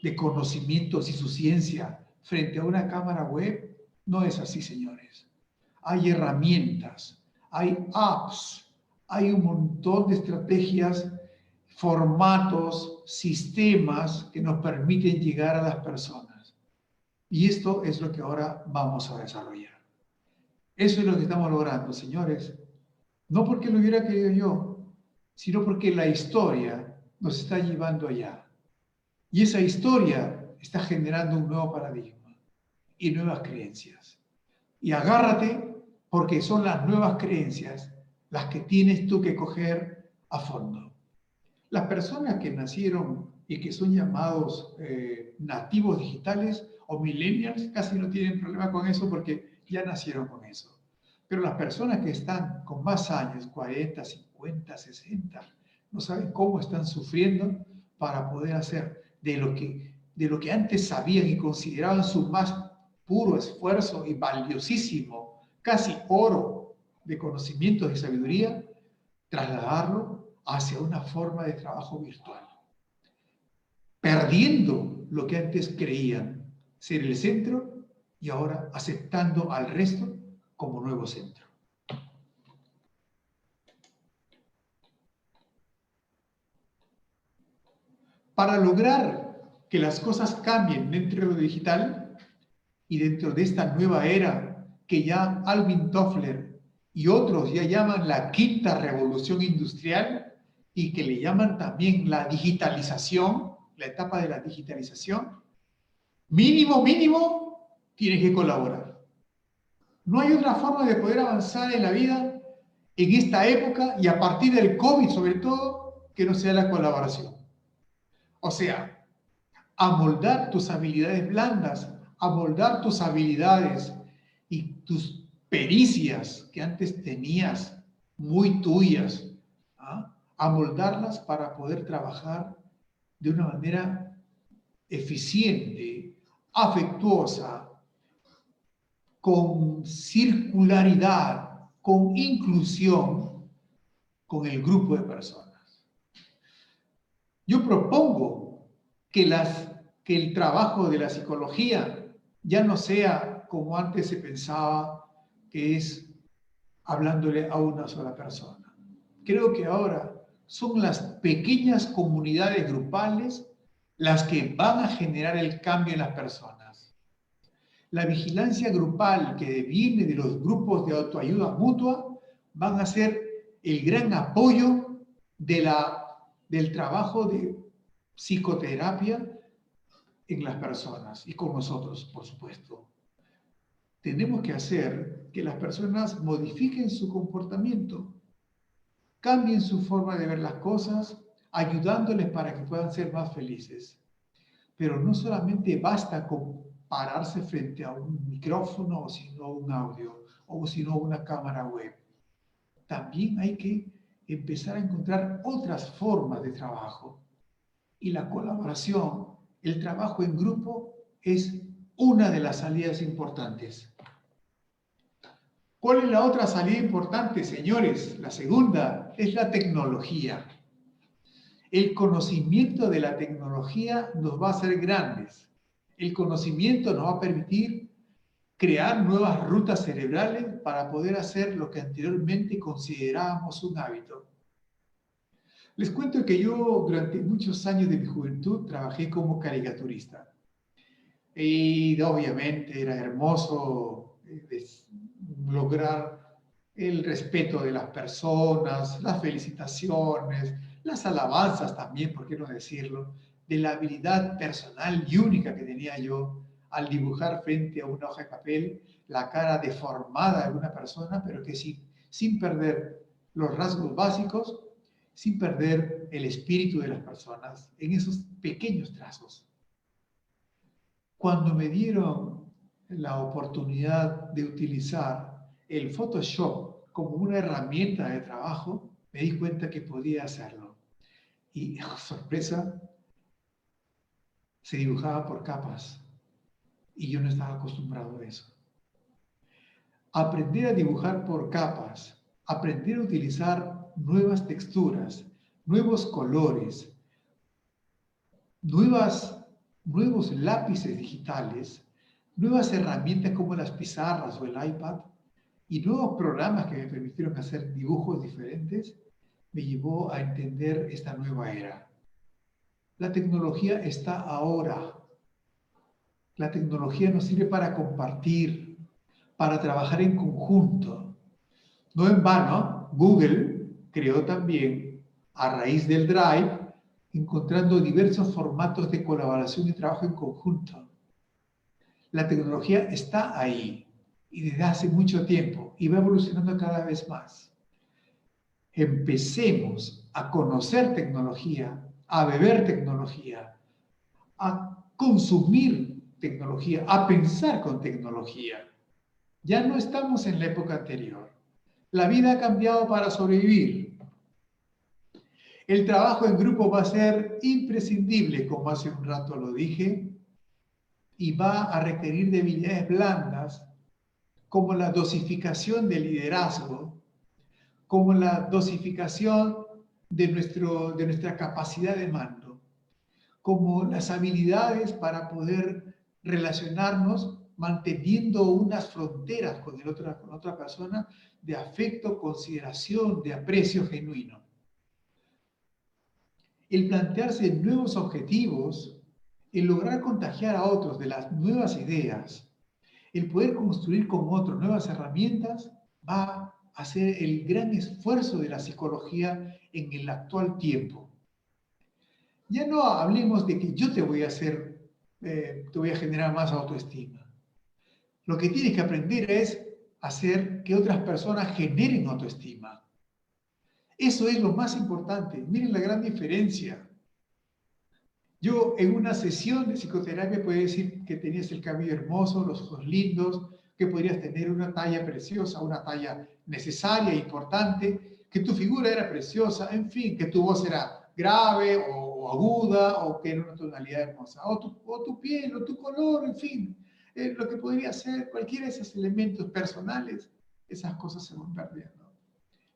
de conocimientos y su ciencia frente a una cámara web, no es así, señores. Hay herramientas, hay apps, hay un montón de estrategias, formatos, sistemas que nos permiten llegar a las personas. Y esto es lo que ahora vamos a desarrollar. Eso es lo que estamos logrando, señores. No porque lo hubiera querido yo, sino porque la historia nos está llevando allá. Y esa historia está generando un nuevo paradigma y nuevas creencias. Y agárrate porque son las nuevas creencias las que tienes tú que coger a fondo. Las personas que nacieron y que son llamados nativos digitales o millennials casi no tienen problema con eso porque ya nacieron con eso. Pero las personas que están con más años, 40, 50, 60, no saben cómo están sufriendo para poder hacer de lo que antes sabían y consideraban su más puro esfuerzo y valiosísimo, casi oro de conocimientos y sabiduría, trasladarlo hacia una forma de trabajo virtual. Perdiendo lo que antes creían ser el centro y ahora aceptando al resto como nuevo centro. Para lograr que las cosas cambien dentro de lo digital y dentro de esta nueva era que ya Alvin Toffler y otros ya llaman la quinta revolución industrial y que le llaman también la digitalización, la etapa de la digitalización, mínimo, tienes que colaborar. No hay otra forma de poder avanzar en la vida en esta época y a partir del COVID sobre todo, que no sea la colaboración. O sea, amoldar tus habilidades blandas, amoldar tus habilidades y tus pericias que antes tenías muy tuyas, ¿ah? Amoldarlas para poder trabajar de una manera eficiente, afectuosa, con circularidad, con inclusión, con el grupo de personas. Yo propongo que el trabajo de la psicología ya no sea como antes se pensaba, que es hablándole a una sola persona. Creo que ahora son las pequeñas comunidades grupales las que van a generar el cambio en las personas. La vigilancia grupal que viene de los grupos de autoayuda mutua van a ser el gran apoyo del trabajo de psicoterapia en las personas y con nosotros, por supuesto. Tenemos que hacer que las personas modifiquen su comportamiento, cambien su forma de ver las cosas, ayudándoles para que puedan ser más felices. Pero no solamente basta con pararse frente a un micrófono o sino un audio o sino una cámara web. También hay que empezar a encontrar otras formas de trabajo. Y la colaboración, el trabajo en grupo es una de las salidas importantes. ¿Cuál es la otra salida importante, señores? La segunda es la tecnología. El conocimiento de la tecnología nos va a hacer grandes. El conocimiento nos va a permitir crear nuevas rutas cerebrales para poder hacer lo que anteriormente considerábamos un hábito. Les cuento que yo durante muchos años de mi juventud trabajé como caricaturista. Y obviamente era hermoso lograr el respeto de las personas, las felicitaciones, las alabanzas también, por qué no decirlo, de la habilidad personal y única que tenía yo al dibujar frente a una hoja de papel la cara deformada de una persona, pero que sin perder los rasgos básicos, sin perder el espíritu de las personas en esos pequeños trazos. Cuando me dieron la oportunidad de utilizar el Photoshop como una herramienta de trabajo, me di cuenta que podía hacerlo. Y, oh, sorpresa, se dibujaba por capas. Y yo no estaba acostumbrado a eso. Aprender a dibujar por capas, aprender a utilizar nuevas texturas, nuevos colores, nuevos lápices digitales, nuevas herramientas como las pizarras o el iPad y nuevos programas que me permitieron hacer dibujos diferentes, me llevó a entender esta nueva era. La tecnología está ahora. La tecnología nos sirve para compartir, para trabajar en conjunto. No en vano, Google creó también, a raíz del Drive, encontrando diversos formatos de colaboración y trabajo en conjunto. La tecnología está ahí y desde hace mucho tiempo y va evolucionando cada vez más. Empecemos a conocer tecnología, a beber tecnología, a consumir tecnología, a pensar con tecnología. Ya no estamos en la época anterior. La vida ha cambiado para sobrevivir. El trabajo en grupo va a ser imprescindible, como hace un rato lo dije, y va a requerir de habilidades blandas como la dosificación del liderazgo, como la dosificación de nuestra capacidad de mando, como las habilidades para poder relacionarnos manteniendo unas fronteras con otra persona de afecto, consideración, de aprecio genuino. El plantearse nuevos objetivos, el lograr contagiar a otros de las nuevas ideas, el poder construir con otros nuevas herramientas, va a ser el gran esfuerzo de la psicología en el actual tiempo. Ya no hablemos de que yo te voy a generar más autoestima. Lo que tienes que aprender es hacer que otras personas generen autoestima. Eso es lo más importante. Miren la gran diferencia. Yo en una sesión de psicoterapia podía decir que tenías el cabello hermoso, los ojos lindos, que podrías tener una talla preciosa, una talla necesaria, importante, que tu figura era preciosa, en fin, que tu voz era grave o aguda o que era una tonalidad hermosa, o tu piel o tu color, en fin, lo que podría ser cualquiera de esos elementos personales, esas cosas se van perdiendo.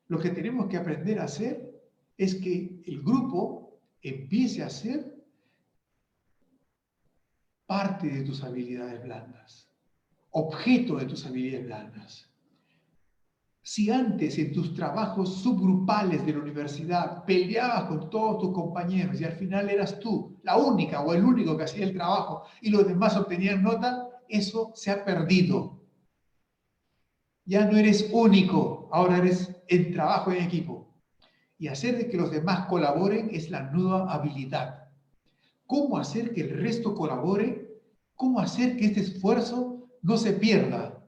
Lo que tenemos que aprender a hacer es que el grupo empiece a ser parte de tus habilidades blandas, objeto de tus habilidades blandas. Si antes en tus trabajos subgrupales de la universidad peleabas con todos tus compañeros y al final eras tú la única o el único que hacía el trabajo y los demás obtenían nota, eso se ha perdido. Ya no eres único, ahora eres en trabajo en equipo. Y hacer de que los demás colaboren es la nueva habilidad. ¿Cómo hacer que el resto colabore? ¿Cómo hacer que este esfuerzo no se pierda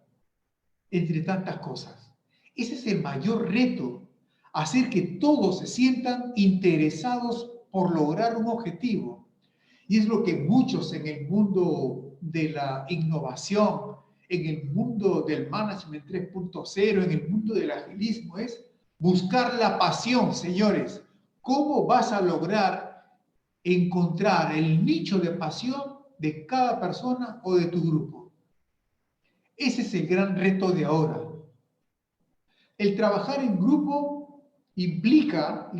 entre tantas cosas? Ese es el mayor reto, hacer que todos se sientan interesados por lograr un objetivo. Y es lo que muchos en el mundo de la innovación, en el mundo del management 3.0, en el mundo del agilismo, es buscar la pasión, señores. ¿Cómo vas a lograr encontrar el nicho de pasión de cada persona o de tu grupo? Ese es el gran reto de ahora. El trabajar en grupo implica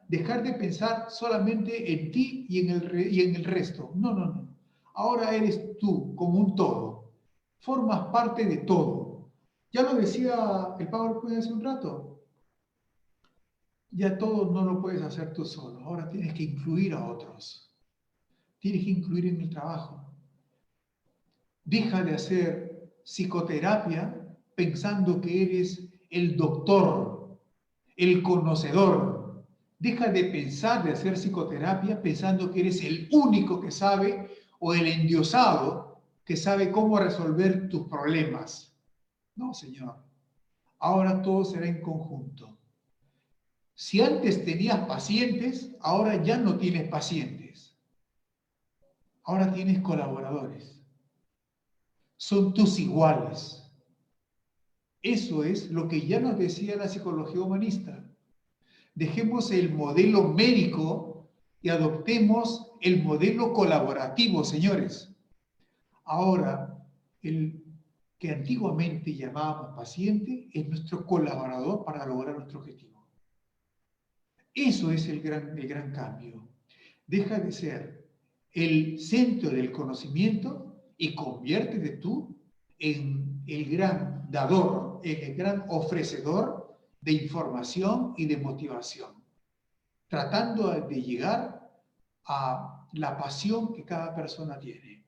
dejar de pensar solamente en ti y en el resto. No, no, no. Ahora eres tú como un todo. Formas parte de todo. Ya lo decía el PowerPoint hace un rato. Ya todo no lo puedes hacer tú solo. Ahora tienes que incluir a otros. Tienes que incluir en el trabajo. Deja de hacer psicoterapia pensando que eres el doctor, el conocedor. Deja de pensar de hacer psicoterapia pensando que eres el único que sabe o el endiosado que sabe cómo resolver tus problemas. No, señor. Ahora todo será en conjunto. Si antes tenías pacientes, ahora ya no tienes pacientes. Ahora tienes colaboradores. Son tus iguales. Eso es lo que ya nos decía la psicología humanista. Dejemos el modelo médico y adoptemos el modelo colaborativo, señores. Ahora, el que antiguamente llamábamos paciente es nuestro colaborador para lograr nuestro objetivo. Eso es el gran cambio. Deja de ser el centro del conocimiento y conviértete tú en el gran dador, en el gran ofrecedor de información y de motivación, tratando de llegar a la pasión que cada persona tiene.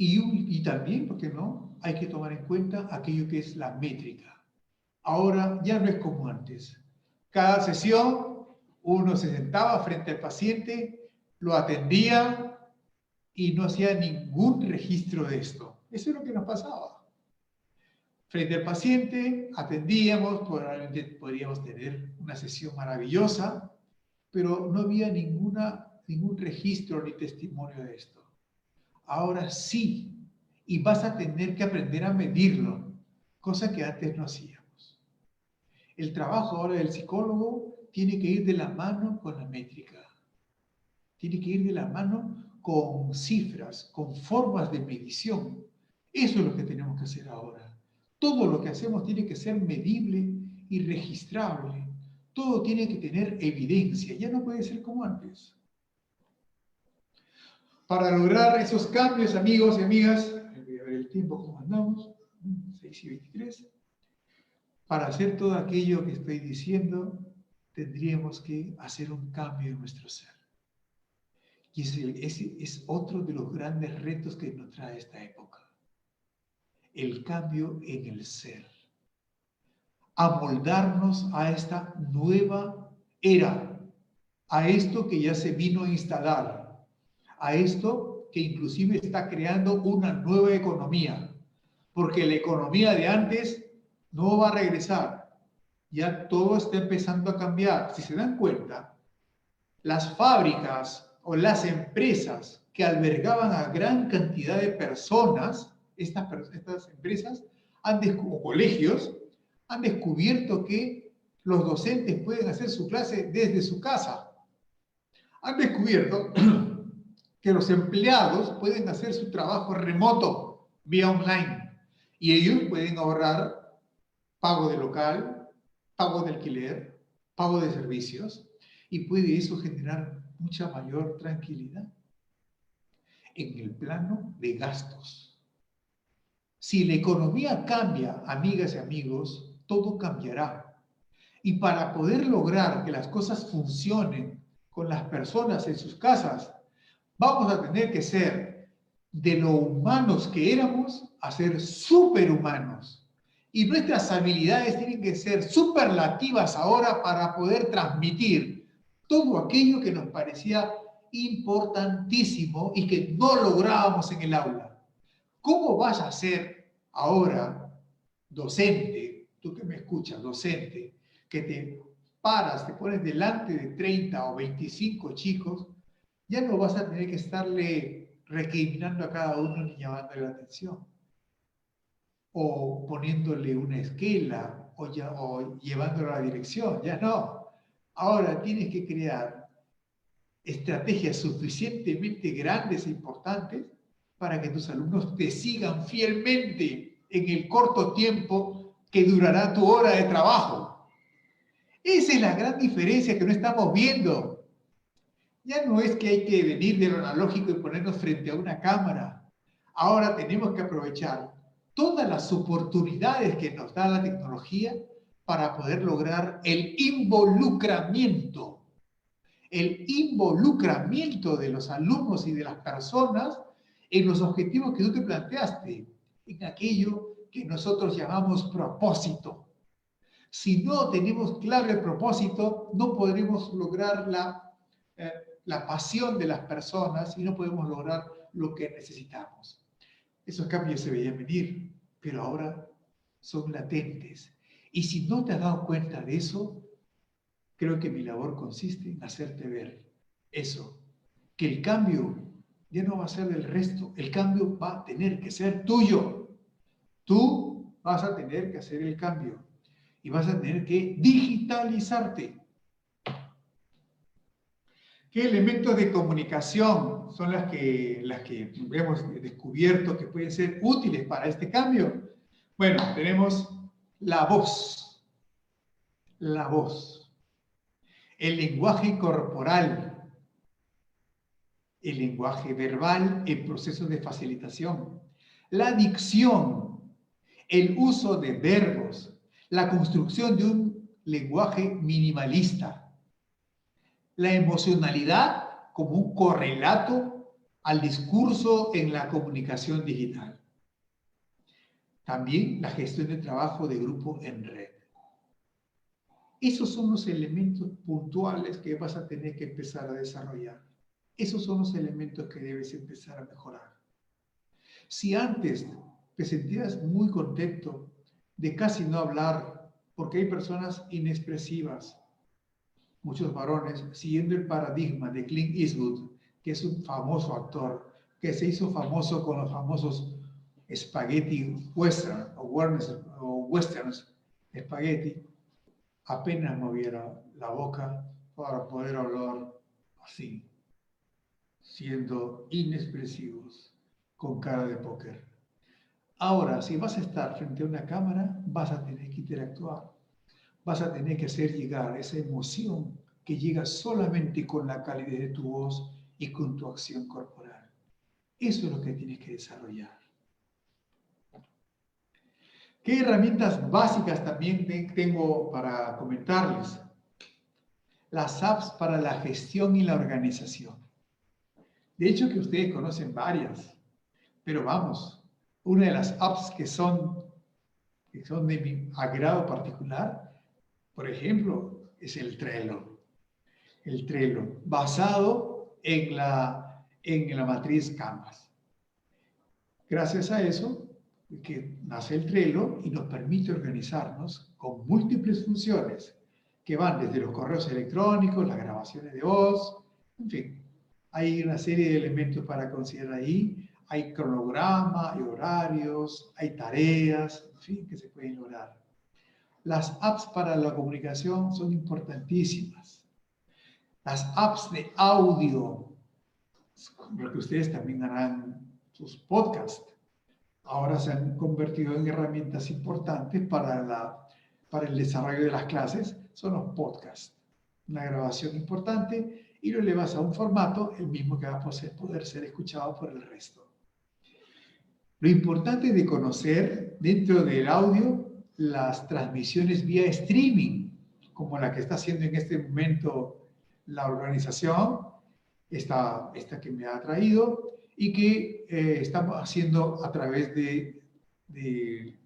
Y también, ¿por qué no? Hay que tomar en cuenta aquello que es la métrica. Ahora ya no es como antes. Cada sesión uno se sentaba frente al paciente, lo atendía y no hacía ningún registro de esto. Eso es lo que nos pasaba. Frente al paciente atendíamos, probablemente podríamos tener una sesión maravillosa, pero no había ningún registro ni testimonio de esto. Ahora sí, y vas a tener que aprender a medirlo, cosa que antes no hacíamos. El trabajo ahora del psicólogo tiene que ir de la mano con la métrica. Tiene que ir de la mano con cifras, con formas de medición. Eso es lo que tenemos que hacer ahora. Todo lo que hacemos tiene que ser medible y registrable. Todo tiene que tener evidencia. Ya no puede ser como antes. Para lograr esos cambios, amigos y amigas, voy a ver el tiempo cómo andamos, 6:23. Para hacer todo aquello que estoy diciendo, tendríamos que hacer un cambio en nuestro ser. Y ese es otro de los grandes retos que nos trae esta época. El cambio en el ser. Amoldarnos a esta nueva era, a esto que ya se vino a instalar, a esto que inclusive está creando una nueva economía, porque la economía de antes no va a regresar. Ya todo está empezando a cambiar. Si se dan cuenta, las fábricas o las empresas que albergaban a gran cantidad de personas, estas empresas, o colegios, han descubierto que los docentes pueden hacer su clase desde su casa. Han descubierto que los empleados pueden hacer su trabajo remoto, vía online, y ellos pueden ahorrar pago de local, pago de alquiler, pago de servicios, y puede eso generar mucha mayor tranquilidad en el plano de gastos. Si la economía cambia, amigas y amigos, todo cambiará. Y para poder lograr que las cosas funcionen con las personas en sus casas, vamos a tener que ser de lo humanos que éramos a ser superhumanos. Y nuestras habilidades tienen que ser superlativas ahora para poder transmitir todo aquello que nos parecía importantísimo y que no lográbamos en el aula. ¿Cómo vas a ser ahora docente, tú que me escuchas, docente, que te paras, te pones delante de 30 o 25 chicos, ya no vas a tener que estarle recriminando a cada uno ni llamándole la atención, o poniéndole una esquela, o llevándolo a la dirección, ya no. Ahora tienes que crear estrategias suficientemente grandes e importantes para que tus alumnos te sigan fielmente en el corto tiempo que durará tu hora de trabajo. Esa es la gran diferencia que no estamos viendo. Ya no es que hay que venir de lo analógico y ponernos frente a una cámara. Ahora tenemos que aprovechar todas las oportunidades que nos da la tecnología para poder lograr el involucramiento de los alumnos y de las personas en los objetivos que tú te planteaste, en aquello que nosotros llamamos propósito. Si no tenemos claro el propósito, no podremos lograr la pasión de las personas y no podemos lograr lo que necesitamos. Esos cambios se veían venir, pero ahora son latentes. Y si no te has dado cuenta de eso, creo que mi labor consiste en hacerte ver eso, que el cambio ya no va a ser del resto, el cambio va a tener que ser tuyo. Tú vas a tener que hacer el cambio y vas a tener que digitalizarte. ¿Qué elementos de comunicación son las que hemos descubierto que pueden ser útiles para este cambio? Bueno, tenemos la voz, el lenguaje corporal, el lenguaje verbal en procesos de facilitación, la dicción, el uso de verbos, la construcción de un lenguaje minimalista, la emocionalidad como un correlato al discurso en la comunicación digital. También la gestión de trabajo de grupo en red. Esos son los elementos puntuales que vas a tener que empezar a desarrollar. Esos son los elementos que debes empezar a mejorar. Si antes te sentías muy contento de casi no hablar, porque hay personas inexpresivas, muchos varones, siguiendo el paradigma de Clint Eastwood, que es un famoso actor, que se hizo famoso con los famosos spaghetti western o westerns spaghetti, apenas moviera la boca para poder hablar así, siendo inexpresivos, con cara de póker. Ahora, si vas a estar frente a una cámara, vas a tener que interactuar. Vas a tener que hacer llegar esa emoción que llega solamente con la calidez de tu voz y con tu acción corporal. Eso es lo que tienes que desarrollar. ¿Qué herramientas básicas también tengo para comentarles? Las apps para la gestión y la organización. De hecho, que ustedes conocen varias, pero vamos, una de las apps que son de mi agrado particular, por ejemplo, es el Trello. El Trello, basado en la matriz Canvas. Gracias a eso, que nace el Trello y nos permite organizarnos con múltiples funciones que van desde los correos electrónicos, las grabaciones de voz, en fin. Hay una serie de elementos para considerar ahí. Hay cronograma, hay horarios, hay tareas, en fin, que se pueden lograr. Las apps para la comunicación son importantísimas. Las apps de audio, porque ustedes también harán sus podcasts, ahora se han convertido en herramientas importantes para el desarrollo de las clases, son los podcasts. Una grabación importante y lo elevas a un formato, el mismo que va a poder ser escuchado por el resto. Lo importante es de conocer dentro del audio las transmisiones vía streaming, como la que está haciendo en este momento la organización, esta que me ha traído, y que estamos haciendo a través de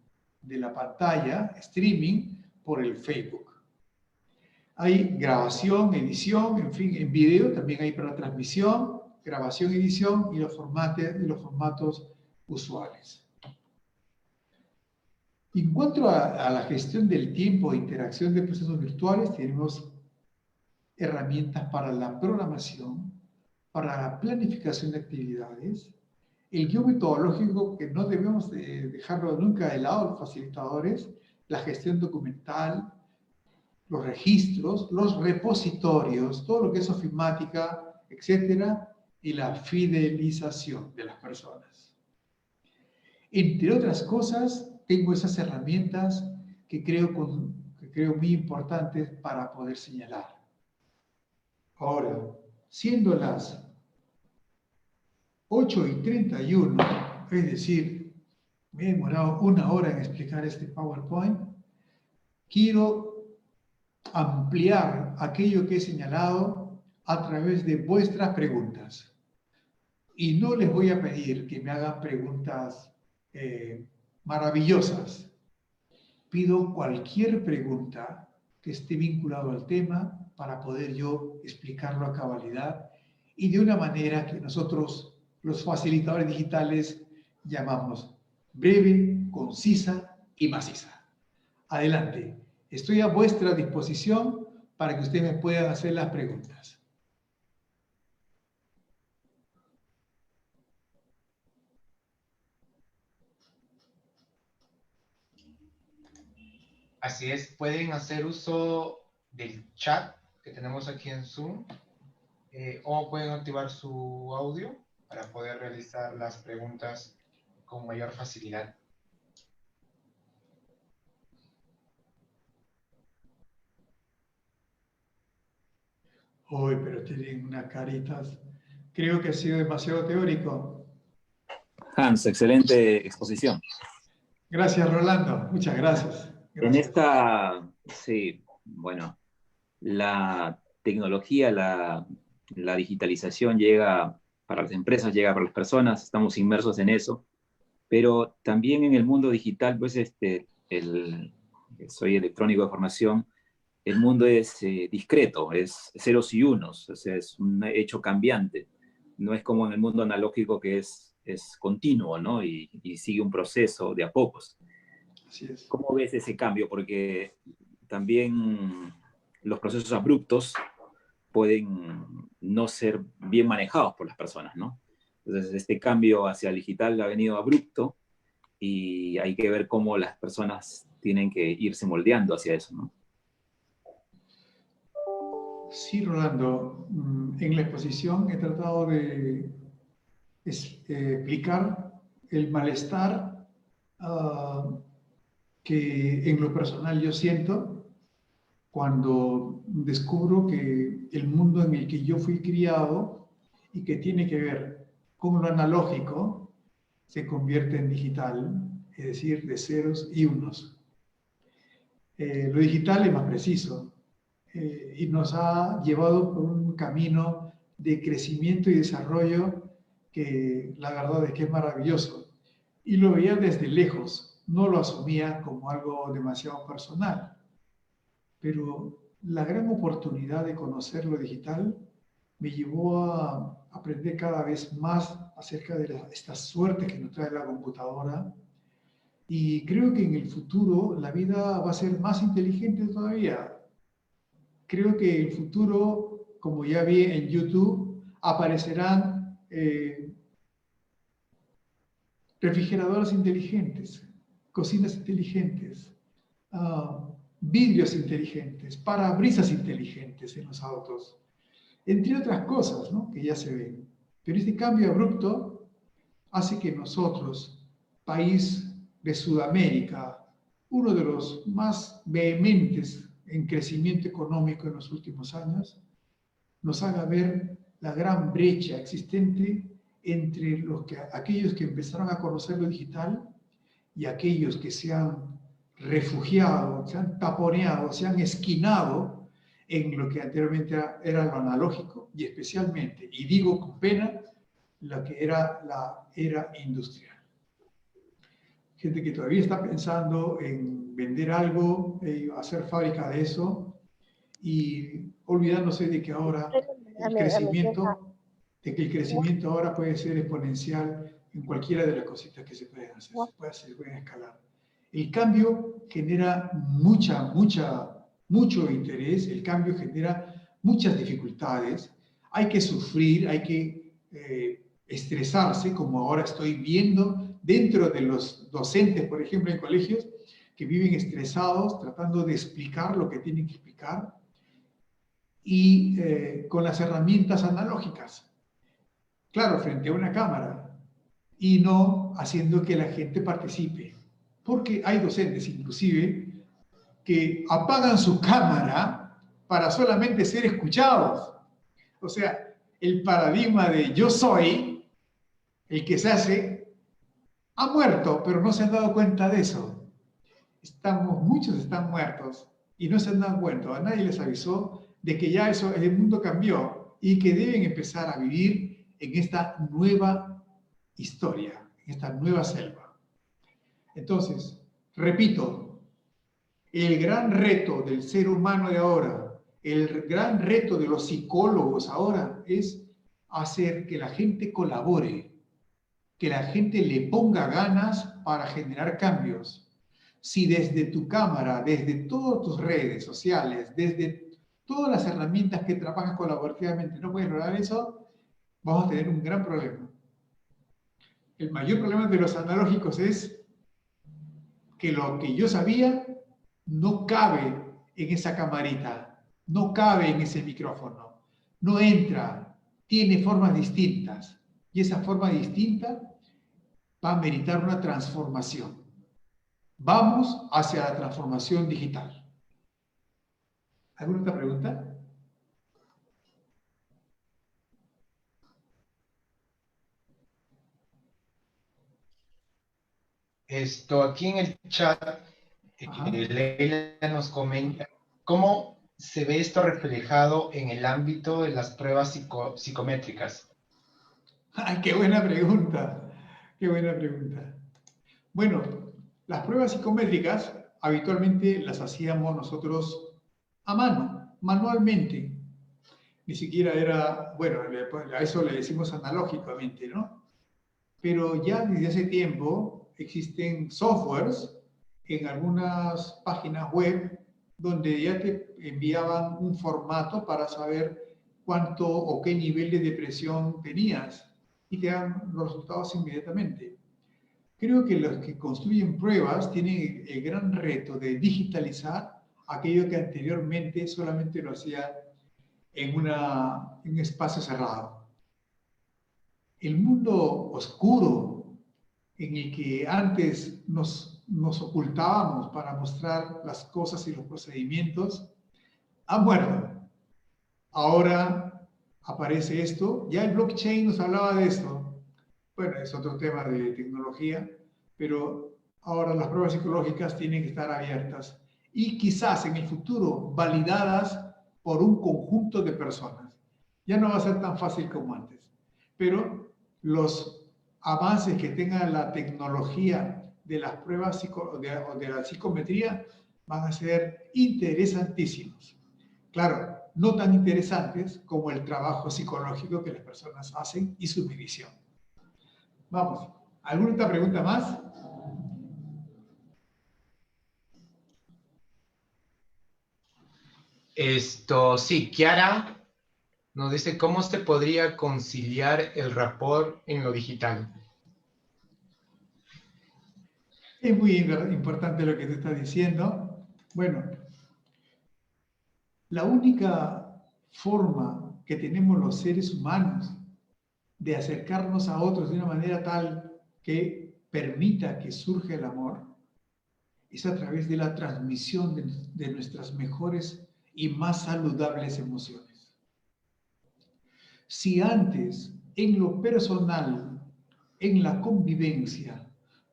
la pantalla, streaming, por el Facebook. Hay grabación, edición, en fin, en video también hay para transmisión, grabación, edición y los formatos usuales. En cuanto a la gestión del tiempo e interacción de procesos virtuales, tenemos herramientas para la programación, para la planificación de actividades, el guión metodológico, que no debemos dejarlo nunca de lado, los facilitadores, la gestión documental, los registros, los repositorios, todo lo que es ofimática, etcétera, y la fidelización de las personas. Entre otras cosas, tengo esas herramientas que creo muy importantes para poder señalar. Ahora, siendo las 8:31, es decir, me he demorado 1 hora en explicar este PowerPoint, quiero ampliar aquello que he señalado a través de vuestras preguntas. Y no les voy a pedir que me hagan preguntas maravillosas. Pido cualquier pregunta que esté vinculado al tema para poder yo explicarlo a cabalidad y de una manera que nosotros, los facilitadores digitales, llamamos breve, concisa y maciza. Adelante. Estoy a vuestra disposición para que ustedes me puedan hacer las preguntas. Así es, pueden hacer uso del chat que tenemos aquí en Zoom o pueden activar su audio para poder realizar las preguntas con mayor facilidad. Uy, pero tienen unas caritas. Creo que ha sido demasiado teórico. Hans, excelente exposición. Gracias, Rolando. Muchas gracias. En sí, bueno, la tecnología, la digitalización llega para las empresas, llega para las personas, estamos inmersos en eso, pero también en el mundo digital, pues soy electrónico de formación, el mundo es discreto, es ceros y unos, o sea, es un hecho cambiante. No es como en el mundo analógico que es continuo, ¿no? Y sigue un proceso de a pocos. Así es. ¿Cómo ves ese cambio? Porque también los procesos abruptos pueden no ser bien manejados por las personas, ¿no? Entonces, este cambio hacia el digital ha venido abrupto y hay que ver cómo las personas tienen que irse moldeando hacia eso, ¿no? Sí, Rolando. En la exposición he tratado de explicar el malestar que en lo personal yo siento cuando descubro que el mundo en el que yo fui criado y que tiene que ver con lo analógico se convierte en digital, es decir, de ceros y unos. Lo digital es más preciso y nos ha llevado por un camino de crecimiento y desarrollo que la verdad es que es maravilloso. Y lo veía desde lejos, no lo asumía como algo demasiado personal. Pero la gran oportunidad de conocer lo digital me llevó a aprender cada vez más acerca de esta suerte que nos trae la computadora Y creo que en el futuro la vida va a ser más inteligente todavía. Creo que en el futuro, como ya vi en YouTube, aparecerán refrigeradoras inteligentes, cocinas inteligentes, vidrios inteligentes, parabrisas inteligentes en los autos, entre otras cosas, ¿no?, que ya se ven. Pero este cambio abrupto hace que nosotros, país de Sudamérica, uno de los más vehementes en crecimiento económico en los últimos años, nos haga ver la gran brecha existente entre aquellos que empezaron a conocer lo digital y aquellos que se han refugiado, se han taponeado, se han esquinado en lo que anteriormente era lo analógico y especialmente, y digo con pena, lo que era la era industrial. Gente que todavía está pensando en vender algo, hacer fábrica de eso, y olvidándose de que ahora el crecimiento ahora puede ser exponencial en cualquiera de las cositas que se pueden hacer, se pueden escalar. El cambio genera mucho interés, el cambio genera muchas dificultades, hay que sufrir, hay que estresarse, como ahora estoy viendo dentro de los docentes, por ejemplo, en colegios, que viven estresados tratando de explicar lo que tienen que explicar, y con las herramientas analógicas. Claro, frente a una cámara, y no haciendo que la gente participe. Porque hay docentes, inclusive, que apagan su cámara para solamente ser escuchados. O sea, el paradigma de yo soy, el que se hace, ha muerto, pero no se han dado cuenta de eso. Muchos están muertos y no se han dado cuenta, a nadie les avisó de que ya el mundo cambió y que deben empezar a vivir en esta nueva historia, en esta nueva selva. Entonces, repito, el gran reto del ser humano de ahora, el gran reto de los psicólogos ahora es hacer que la gente colabore, que la gente le ponga ganas para generar cambios. Si desde tu cámara, desde todas tus redes sociales, desde todas las herramientas que trabajas colaborativamente no puedes lograr eso, vamos a tener un gran problema. El mayor problema de los analógicos es que lo que yo sabía no cabe en esa camarita, no cabe en ese micrófono, no entra, tiene formas distintas, y esa forma distinta va a meritar una transformación. Vamos hacia la transformación digital. ¿Alguna otra pregunta? Aquí en el chat, Leila nos comenta cómo se ve esto reflejado en el ámbito de las pruebas psicométricas. ¡Ay, qué buena pregunta! ¡Qué buena pregunta! Bueno, las pruebas psicométricas habitualmente las hacíamos nosotros a mano, manualmente. Ni siquiera era, bueno, a eso le decimos analógicamente, ¿no? Pero ya desde hace tiempo existen softwares en algunas páginas web donde ya te enviaban un formato para saber cuánto o qué nivel de depresión tenías y te dan los resultados inmediatamente. Creo que los que construyen pruebas tienen el gran reto de digitalizar aquello que anteriormente solamente lo hacía en un espacio cerrado. El mundo oscuro en el que antes nos ocultábamos para mostrar las cosas y los procedimientos ha muerto. Ahora aparece esto, ya el blockchain nos hablaba de esto. Bueno, es otro tema de tecnología, pero ahora las pruebas psicológicas tienen que estar abiertas y quizás en el futuro validadas por un conjunto de personas. Ya no va a ser tan fácil como antes, pero los avances que tenga la tecnología de las pruebas de la psicometría van a ser interesantísimos. Claro, no tan interesantes como el trabajo psicológico que las personas hacen y su medición. Vamos, ¿alguna otra pregunta más? Sí, Kiara nos dice cómo se podría conciliar el rapport en lo digital. Es muy importante lo que te estás diciendo. Bueno, la única forma que tenemos los seres humanos de acercarnos a otros de una manera tal que permita que surja el amor es a través de la transmisión de nuestras mejores y más saludables emociones. Si antes, en lo personal, en la convivencia,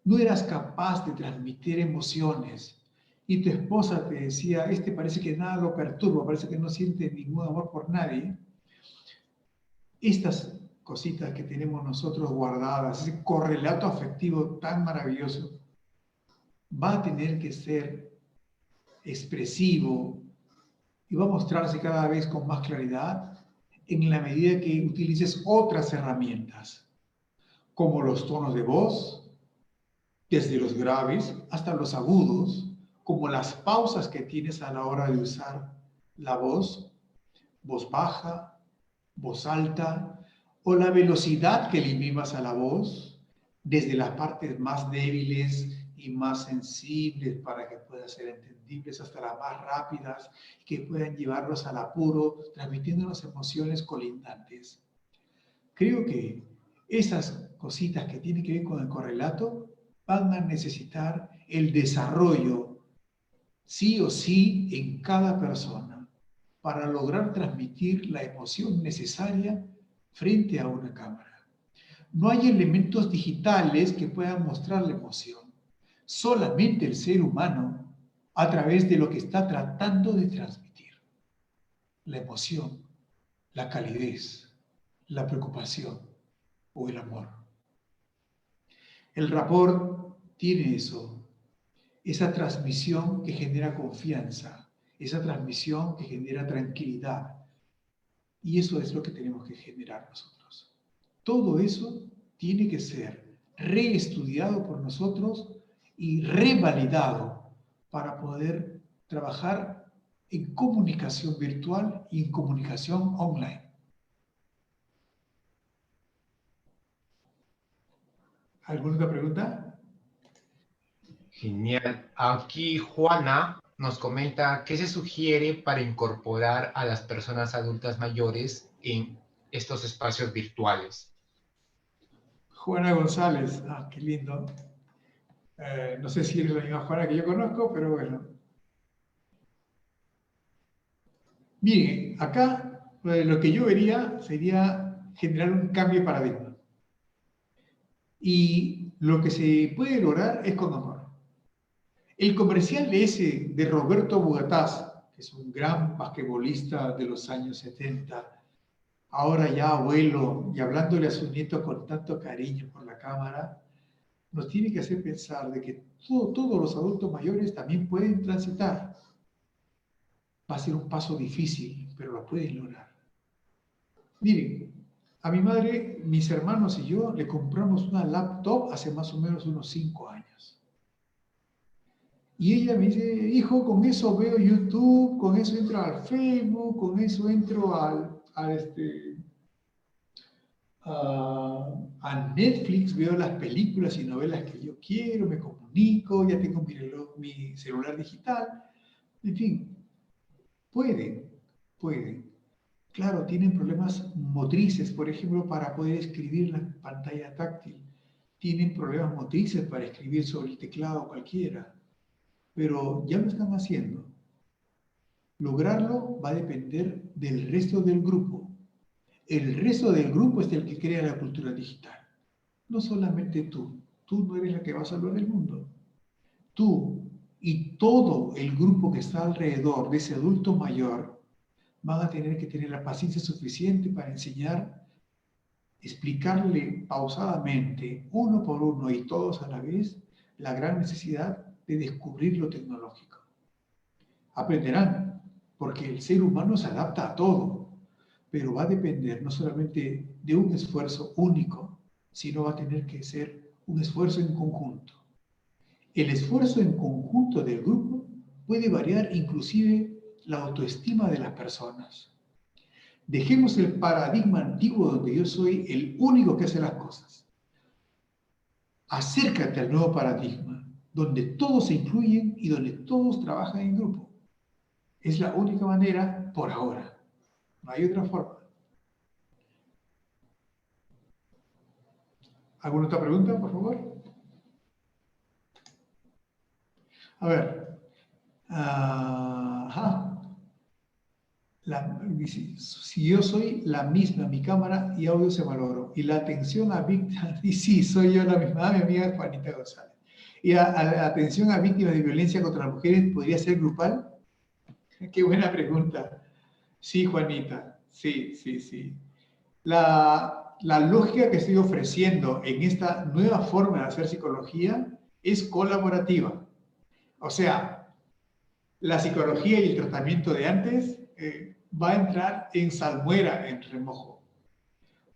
no eras capaz de transmitir emociones y tu esposa te decía, parece que nada lo perturba, parece que no siente ningún amor por nadie, estas cositas que tenemos nosotros guardadas, ese correlato afectivo tan maravilloso, va a tener que ser expresivo y va a mostrarse cada vez con más claridad en la medida que utilices otras herramientas, como los tonos de voz, desde los graves hasta los agudos, como las pausas que tienes a la hora de usar la voz baja, voz alta, o la velocidad que le imprimas a la voz, desde las partes más débiles y más sensibles para que puedan ser entendibles hasta las más rápidas, que puedan llevarlos al apuro, transmitiéndonos emociones colindantes. Creo que esas cositas que tienen que ver con el correlato van a necesitar el desarrollo, sí o sí, en cada persona, para lograr transmitir la emoción necesaria frente a una cámara. No hay elementos digitales que puedan mostrar la emoción. Solamente el ser humano a través de lo que está tratando de transmitir. La emoción, la calidez, la preocupación o el amor. El rapport tiene eso, esa transmisión que genera confianza, esa transmisión que genera tranquilidad. Y eso es lo que tenemos que generar nosotros. Todo eso tiene que ser reestudiado por nosotros y revalidado para poder trabajar en comunicación virtual y en comunicación online. ¿Alguna otra pregunta? Genial. Aquí Juana nos comenta qué se sugiere para incorporar a las personas adultas mayores en estos espacios virtuales. Juana González, qué lindo. No sé si eres la misma Juana que yo conozco, pero bueno. Miren, acá lo que yo vería sería generar un cambio de paradigma. Y lo que se puede lograr es con amor. El comercial ese de Roberto Bugatás, que es un gran basquetbolista de los años 70, ahora ya abuelo y hablándole a su nieto con tanto cariño por la cámara, nos tiene que hacer pensar de que todos los adultos mayores también pueden transitar. Va a ser un paso difícil, pero lo pueden lograr. Miren, a mi madre, mis hermanos y yo le compramos una laptop hace más o menos unos 5 años. Y ella me dice, hijo, con eso veo YouTube, con eso entro al Facebook, con eso entro a Netflix, veo las películas y novelas que yo quiero, me comunico, ya tengo mi celular digital. En fin, pueden. Claro, tienen problemas motrices, por ejemplo, para poder escribir en la pantalla táctil. Tienen problemas motrices para escribir sobre el teclado cualquiera. Pero ya lo están haciendo. Lograrlo va a depender del resto del grupo. El resto del grupo es el que crea la cultura digital. No solamente tú. Tú no eres la que va a salvar el mundo. Tú y todo el grupo que está alrededor de ese adulto mayor van a tener que tener la paciencia suficiente para enseñar, explicarle pausadamente, uno por uno y todos a la vez, la gran necesidad de descubrir lo tecnológico. Aprenderán, porque el ser humano se adapta a todo, pero va a depender no solamente de un esfuerzo único, sino va a tener que ser un esfuerzo en conjunto. El esfuerzo en conjunto del grupo puede variar inclusive la autoestima de las personas. Dejemos el paradigma antiguo donde yo soy el único que hace las cosas. Acércate al nuevo paradigma, donde todos se incluyen y donde todos trabajan en grupo. Es la única manera por ahora. No hay otra forma. ¿Alguna otra pregunta, por favor? A ver. Si yo soy la misma, mi cámara y audio se malogró. Y la atención a víctimas, y sí, soy yo la misma, mi amiga Juanita González. Y la atención a víctimas de violencia contra las mujeres podría ser grupal. Qué buena pregunta. Sí, Juanita, sí. La lógica que estoy ofreciendo en esta nueva forma de hacer psicología es colaborativa. O sea, la psicología y el tratamiento de antes va a entrar en salmuera, en remojo.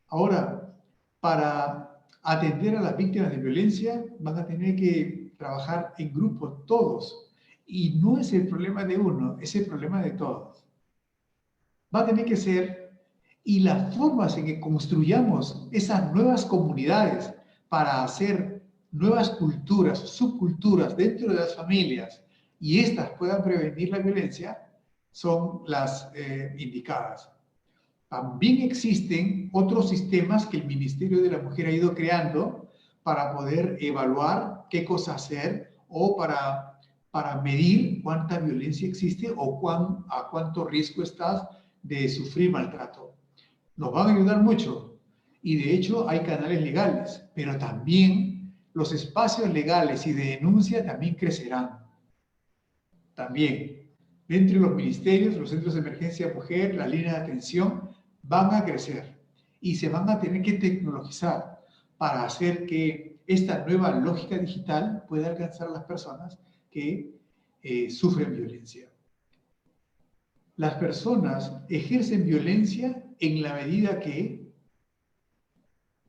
Ahora, para atender a las víctimas de violencia, van a tener que trabajar en grupo todos. Y no es el problema de uno, es el problema de todos. Va a tener que ser, y las formas en que construyamos esas nuevas comunidades para hacer nuevas culturas, subculturas dentro de las familias, y estas puedan prevenir la violencia, son las indicadas. También existen otros sistemas que el Ministerio de la Mujer ha ido creando para poder evaluar qué cosa hacer o para medir cuánta violencia existe o a cuánto riesgo estás de sufrir maltrato. Nos van a ayudar mucho y de hecho hay canales legales, pero también los espacios legales y de denuncia también crecerán. También, dentro de los ministerios, los centros de emergencia mujer, la línea de atención, van a crecer y se van a tener que tecnologizar para hacer que esta nueva lógica digital pueda alcanzar a las personas que sufren violencia. Las personas ejercen violencia en la medida que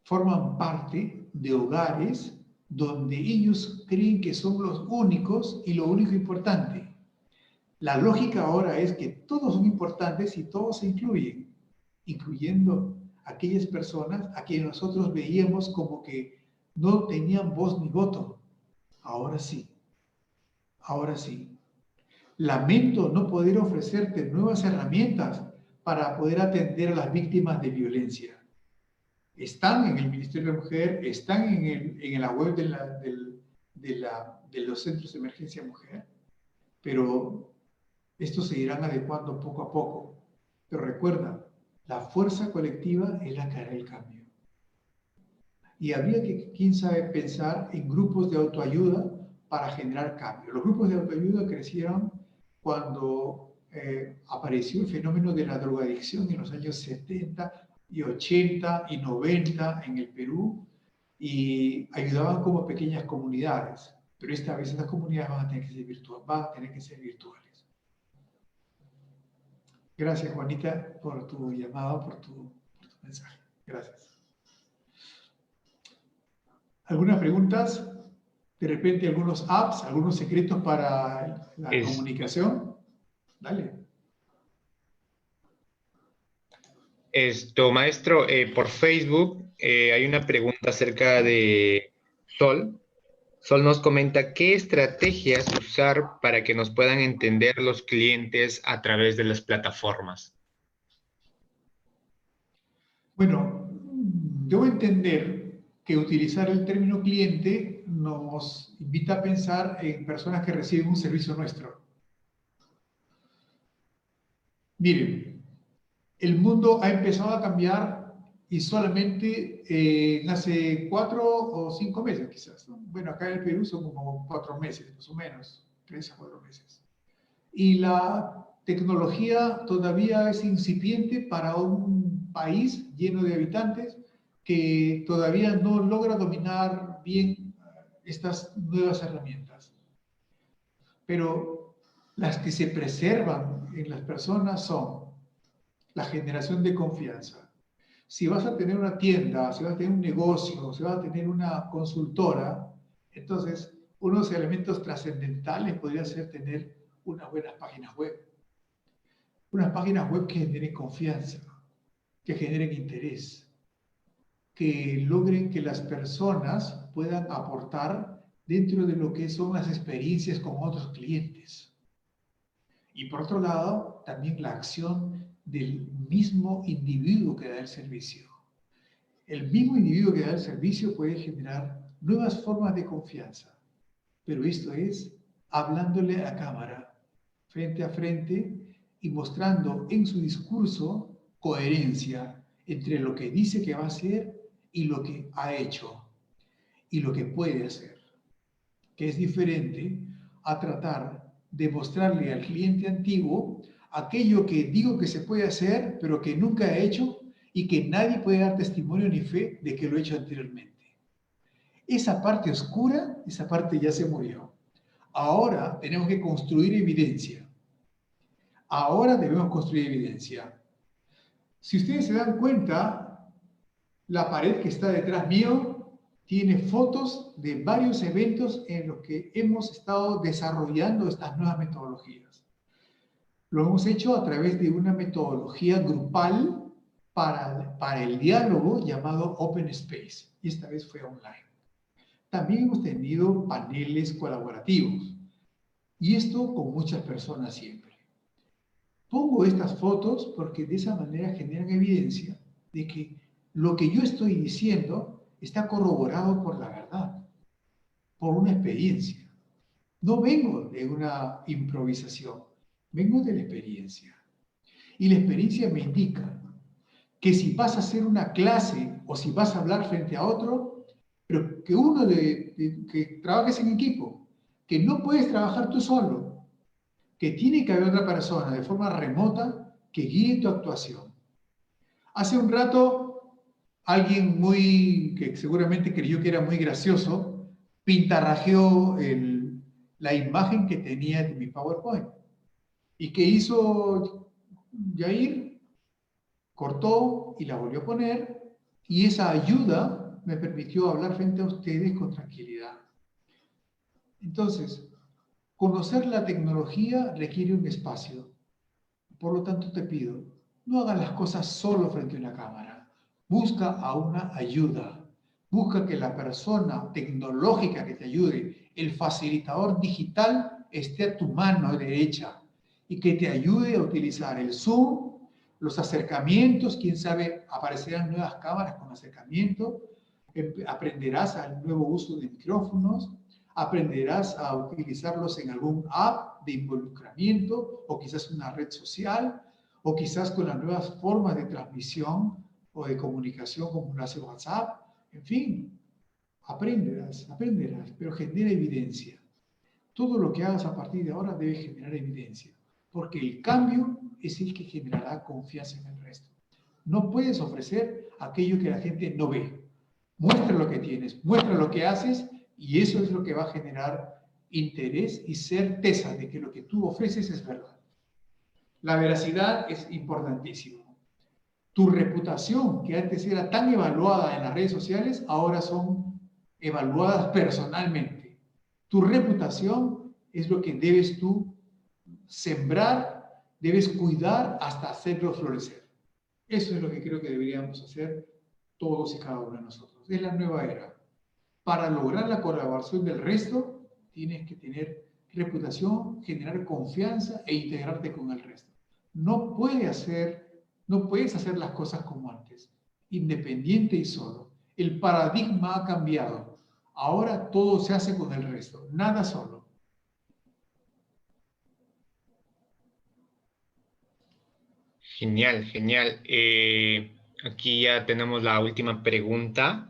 forman parte de hogares donde ellos creen que son los únicos y lo único importante. La lógica ahora es que todos son importantes y todos se incluyen, incluyendo aquellas personas a quienes nosotros veíamos como que no tenían voz ni voto. Ahora sí, ahora sí. Lamento no poder ofrecerte nuevas herramientas para poder atender a las víctimas de violencia. Están en el Ministerio de la Mujer, están en la web de los centros de emergencia mujer, pero estos se irán adecuando poco a poco. Pero recuerda, la fuerza colectiva es la que hará el cambio. Y habría que, quién sabe, pensar en grupos de autoayuda para generar cambio. Los grupos de autoayuda crecieron cuando apareció el fenómeno de la drogadicción en los años 70 y 80 y 90 en el Perú y ayudaban como pequeñas comunidades. Pero esta vez estas comunidades van a tener que ser virtuales. Gracias, Juanita, por tu llamado, por tu mensaje. Gracias. ¿Algunas preguntas? De repente algunos apps, algunos secretos para la comunicación. Dale. Maestro, por Facebook hay una pregunta acerca de Sol. Sol nos comenta, ¿qué estrategias usar para que nos puedan entender los clientes a través de las plataformas? Bueno, debo entender que utilizar el término cliente nos invita a pensar en personas que reciben un servicio nuestro. Miren, el mundo ha empezado a cambiar y solamente hace 4 o 5 meses quizás, ¿no? Bueno, acá en el Perú son como 4 meses, más o menos, 3 a 4 meses. Y la tecnología todavía es incipiente para un país lleno de habitantes que todavía no logra dominar bien estas nuevas herramientas. Pero las que se preservan en las personas son la generación de confianza. Si vas a tener una tienda, si vas a tener un negocio, si vas a tener una consultora, entonces uno de los elementos trascendentales podría ser tener unas buenas páginas web. unas páginas web que generen confianza, que generen interés, que logren que las personas puedan aportar dentro de lo que son las experiencias con otros clientes. Y por otro lado, también la acción del mismo individuo que da el servicio. El mismo individuo que da el servicio puede generar nuevas formas de confianza, pero esto es hablándole a cámara, frente a frente, y mostrando en su discurso coherencia entre lo que dice que va a hacer y lo que ha hecho y lo que puede hacer, que es diferente a tratar de mostrarle al cliente antiguo aquello que digo que se puede hacer, pero que nunca he hecho y que nadie puede dar testimonio ni fe de que lo he hecho anteriormente. Esa parte oscura, esa parte ya se murió. Ahora tenemos que construir evidencia. Ahora debemos construir evidencia. Si ustedes se dan cuenta, la pared que está detrás mío tiene fotos de varios eventos en los que hemos estado desarrollando estas nuevas metodologías. Lo hemos hecho a través de una metodología grupal para el diálogo llamado Open Space, y esta vez fue online. También hemos tenido paneles colaborativos, y esto con muchas personas siempre. Pongo estas fotos porque de esa manera generan evidencia de que lo que yo estoy diciendo está corroborado por la verdad, por una experiencia. No vengo de una improvisación, vengo de la experiencia. Y la experiencia me indica que si vas a hacer una clase o si vas a hablar frente a otro, pero que que trabajes en equipo, que no puedes trabajar tú solo, que tiene que haber otra persona de forma remota que guíe tu actuación. Hace un rato, alguien que seguramente creyó que era muy gracioso, pintarrajeó la imagen que tenía de mi PowerPoint. ¿Y qué hizo Yair? Cortó y la volvió a poner, y esa ayuda me permitió hablar frente a ustedes con tranquilidad. Entonces, conocer la tecnología requiere un espacio. Por lo tanto, te pido, no hagas las cosas solo frente a una cámara. Busca a una ayuda. Busca que la persona tecnológica que te ayude, el facilitador digital, esté a tu mano derecha y que te ayude a utilizar el Zoom, los acercamientos, quién sabe, aparecerán nuevas cámaras con acercamiento, aprenderás al nuevo uso de micrófonos, aprenderás a utilizarlos en algún app de involucramiento o quizás una red social o quizás con las nuevas formas de transmisión o de comunicación como lo hace WhatsApp. En fin, aprenderás, pero genera evidencia. Todo lo que hagas a partir de ahora debe generar evidencia, porque el cambio es el que generará confianza en el resto. No puedes ofrecer aquello que la gente no ve. Muestra lo que tienes, muestra lo que haces, y eso es lo que va a generar interés y certeza de que lo que tú ofreces es verdad. La veracidad es importantísimo. Tu reputación, que antes era tan evaluada en las redes sociales, ahora son evaluadas personalmente. Tu reputación es lo que debes tú sembrar, debes cuidar hasta hacerlo florecer. Eso es lo que creo que deberíamos hacer todos y cada uno de nosotros. Es la nueva era. Para lograr la colaboración del resto, tienes que tener reputación, generar confianza e integrarte con el resto. No puedes hacer las cosas como antes, independiente y solo. El paradigma ha cambiado. Ahora todo se hace con el resto, nada solo. Genial, genial. Aquí ya tenemos la última pregunta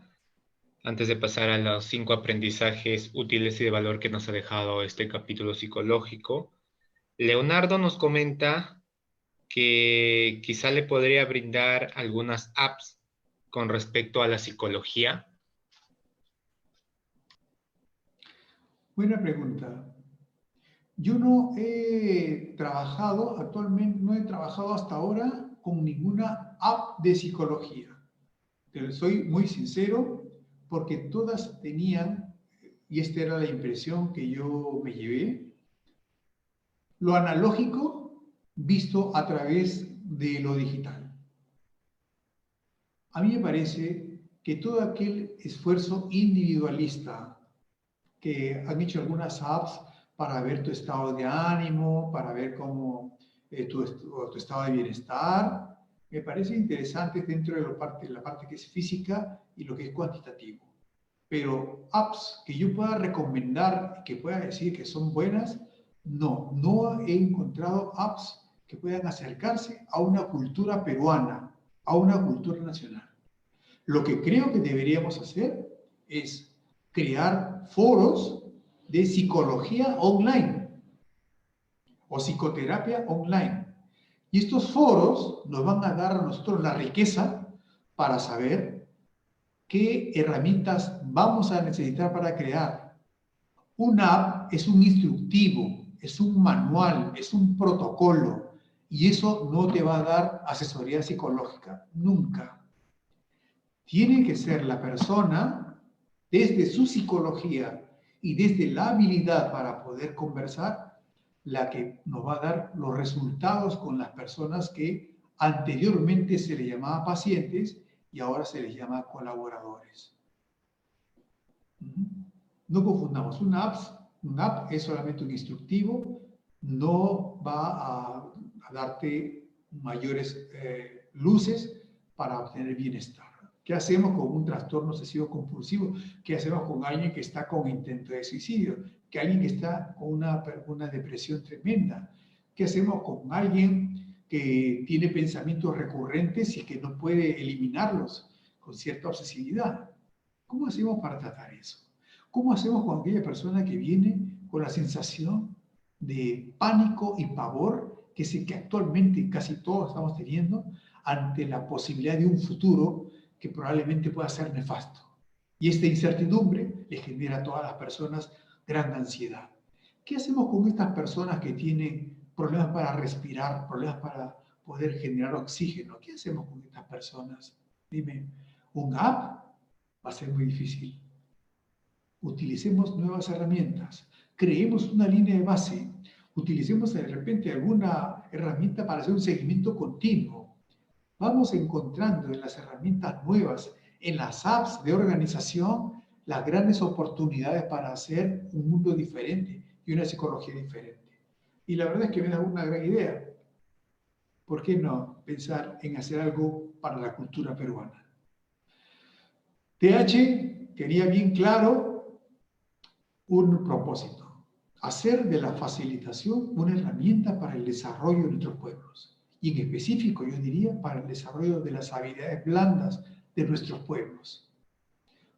antes de pasar a los 5 aprendizajes útiles y de valor que nos ha dejado este capítulo psicológico. Leonardo nos comenta que quizá le podría brindar algunas apps con respecto a la psicología. Buena pregunta. Yo no he trabajado hasta ahora con ninguna app de psicología. Pero soy muy sincero porque todas tenían, y esta era la impresión que yo me llevé, lo analógico visto a través de lo digital. A mí me parece que todo aquel esfuerzo individualista que han hecho algunas apps para ver tu estado de ánimo, para ver cómo tu estado de bienestar, me parece interesante dentro de la parte que es física y lo que es cuantitativo. Pero apps que yo pueda recomendar, que pueda decir que son buenas, no he encontrado apps que puedan acercarse a una cultura peruana, a una cultura nacional. Lo que creo que deberíamos hacer es crear foros de psicología online o psicoterapia online. Y estos foros nos van a dar a nosotros la riqueza para saber qué herramientas vamos a necesitar para crear. Una app es un instructivo, es un manual, es un protocolo, y eso no te va a dar asesoría psicológica, nunca. Tiene que ser la persona, desde su psicología y desde la habilidad para poder conversar, la que nos va a dar los resultados con las personas que anteriormente se les llamaba pacientes y ahora se les llama colaboradores. No confundamos, una app es solamente un instructivo, no va a darte mayores luces para obtener bienestar. ¿Qué hacemos con un trastorno obsesivo compulsivo? ¿Qué hacemos con alguien que está con intento de suicidio? ¿Qué alguien que está con una depresión tremenda? ¿Qué hacemos con alguien que tiene pensamientos recurrentes y que no puede eliminarlos con cierta obsesividad? ¿Cómo hacemos para tratar eso? ¿Cómo hacemos con aquella persona que viene con la sensación de pánico y pavor que actualmente casi todos estamos teniendo ante la posibilidad de un futuro que probablemente pueda ser nefasto? Y esta incertidumbre le genera a todas las personas gran ansiedad. ¿Qué hacemos con estas personas que tienen problemas para respirar, problemas para poder generar oxígeno? ¿Qué hacemos con estas personas? Dime, ¿un app? Va a ser muy difícil. Utilicemos nuevas herramientas, creemos una línea de base, utilicemos de repente alguna herramienta para hacer un seguimiento continuo. Vamos encontrando en las herramientas nuevas, en las apps de organización, las grandes oportunidades para hacer un mundo diferente y una psicología diferente. Y la verdad es que me da una gran idea. ¿Por qué no pensar en hacer algo para la cultura peruana? TH tenía bien claro un propósito: hacer de la facilitación una herramienta para el desarrollo de nuestros pueblos. Y en específico, yo diría, para el desarrollo de las habilidades blandas de nuestros pueblos.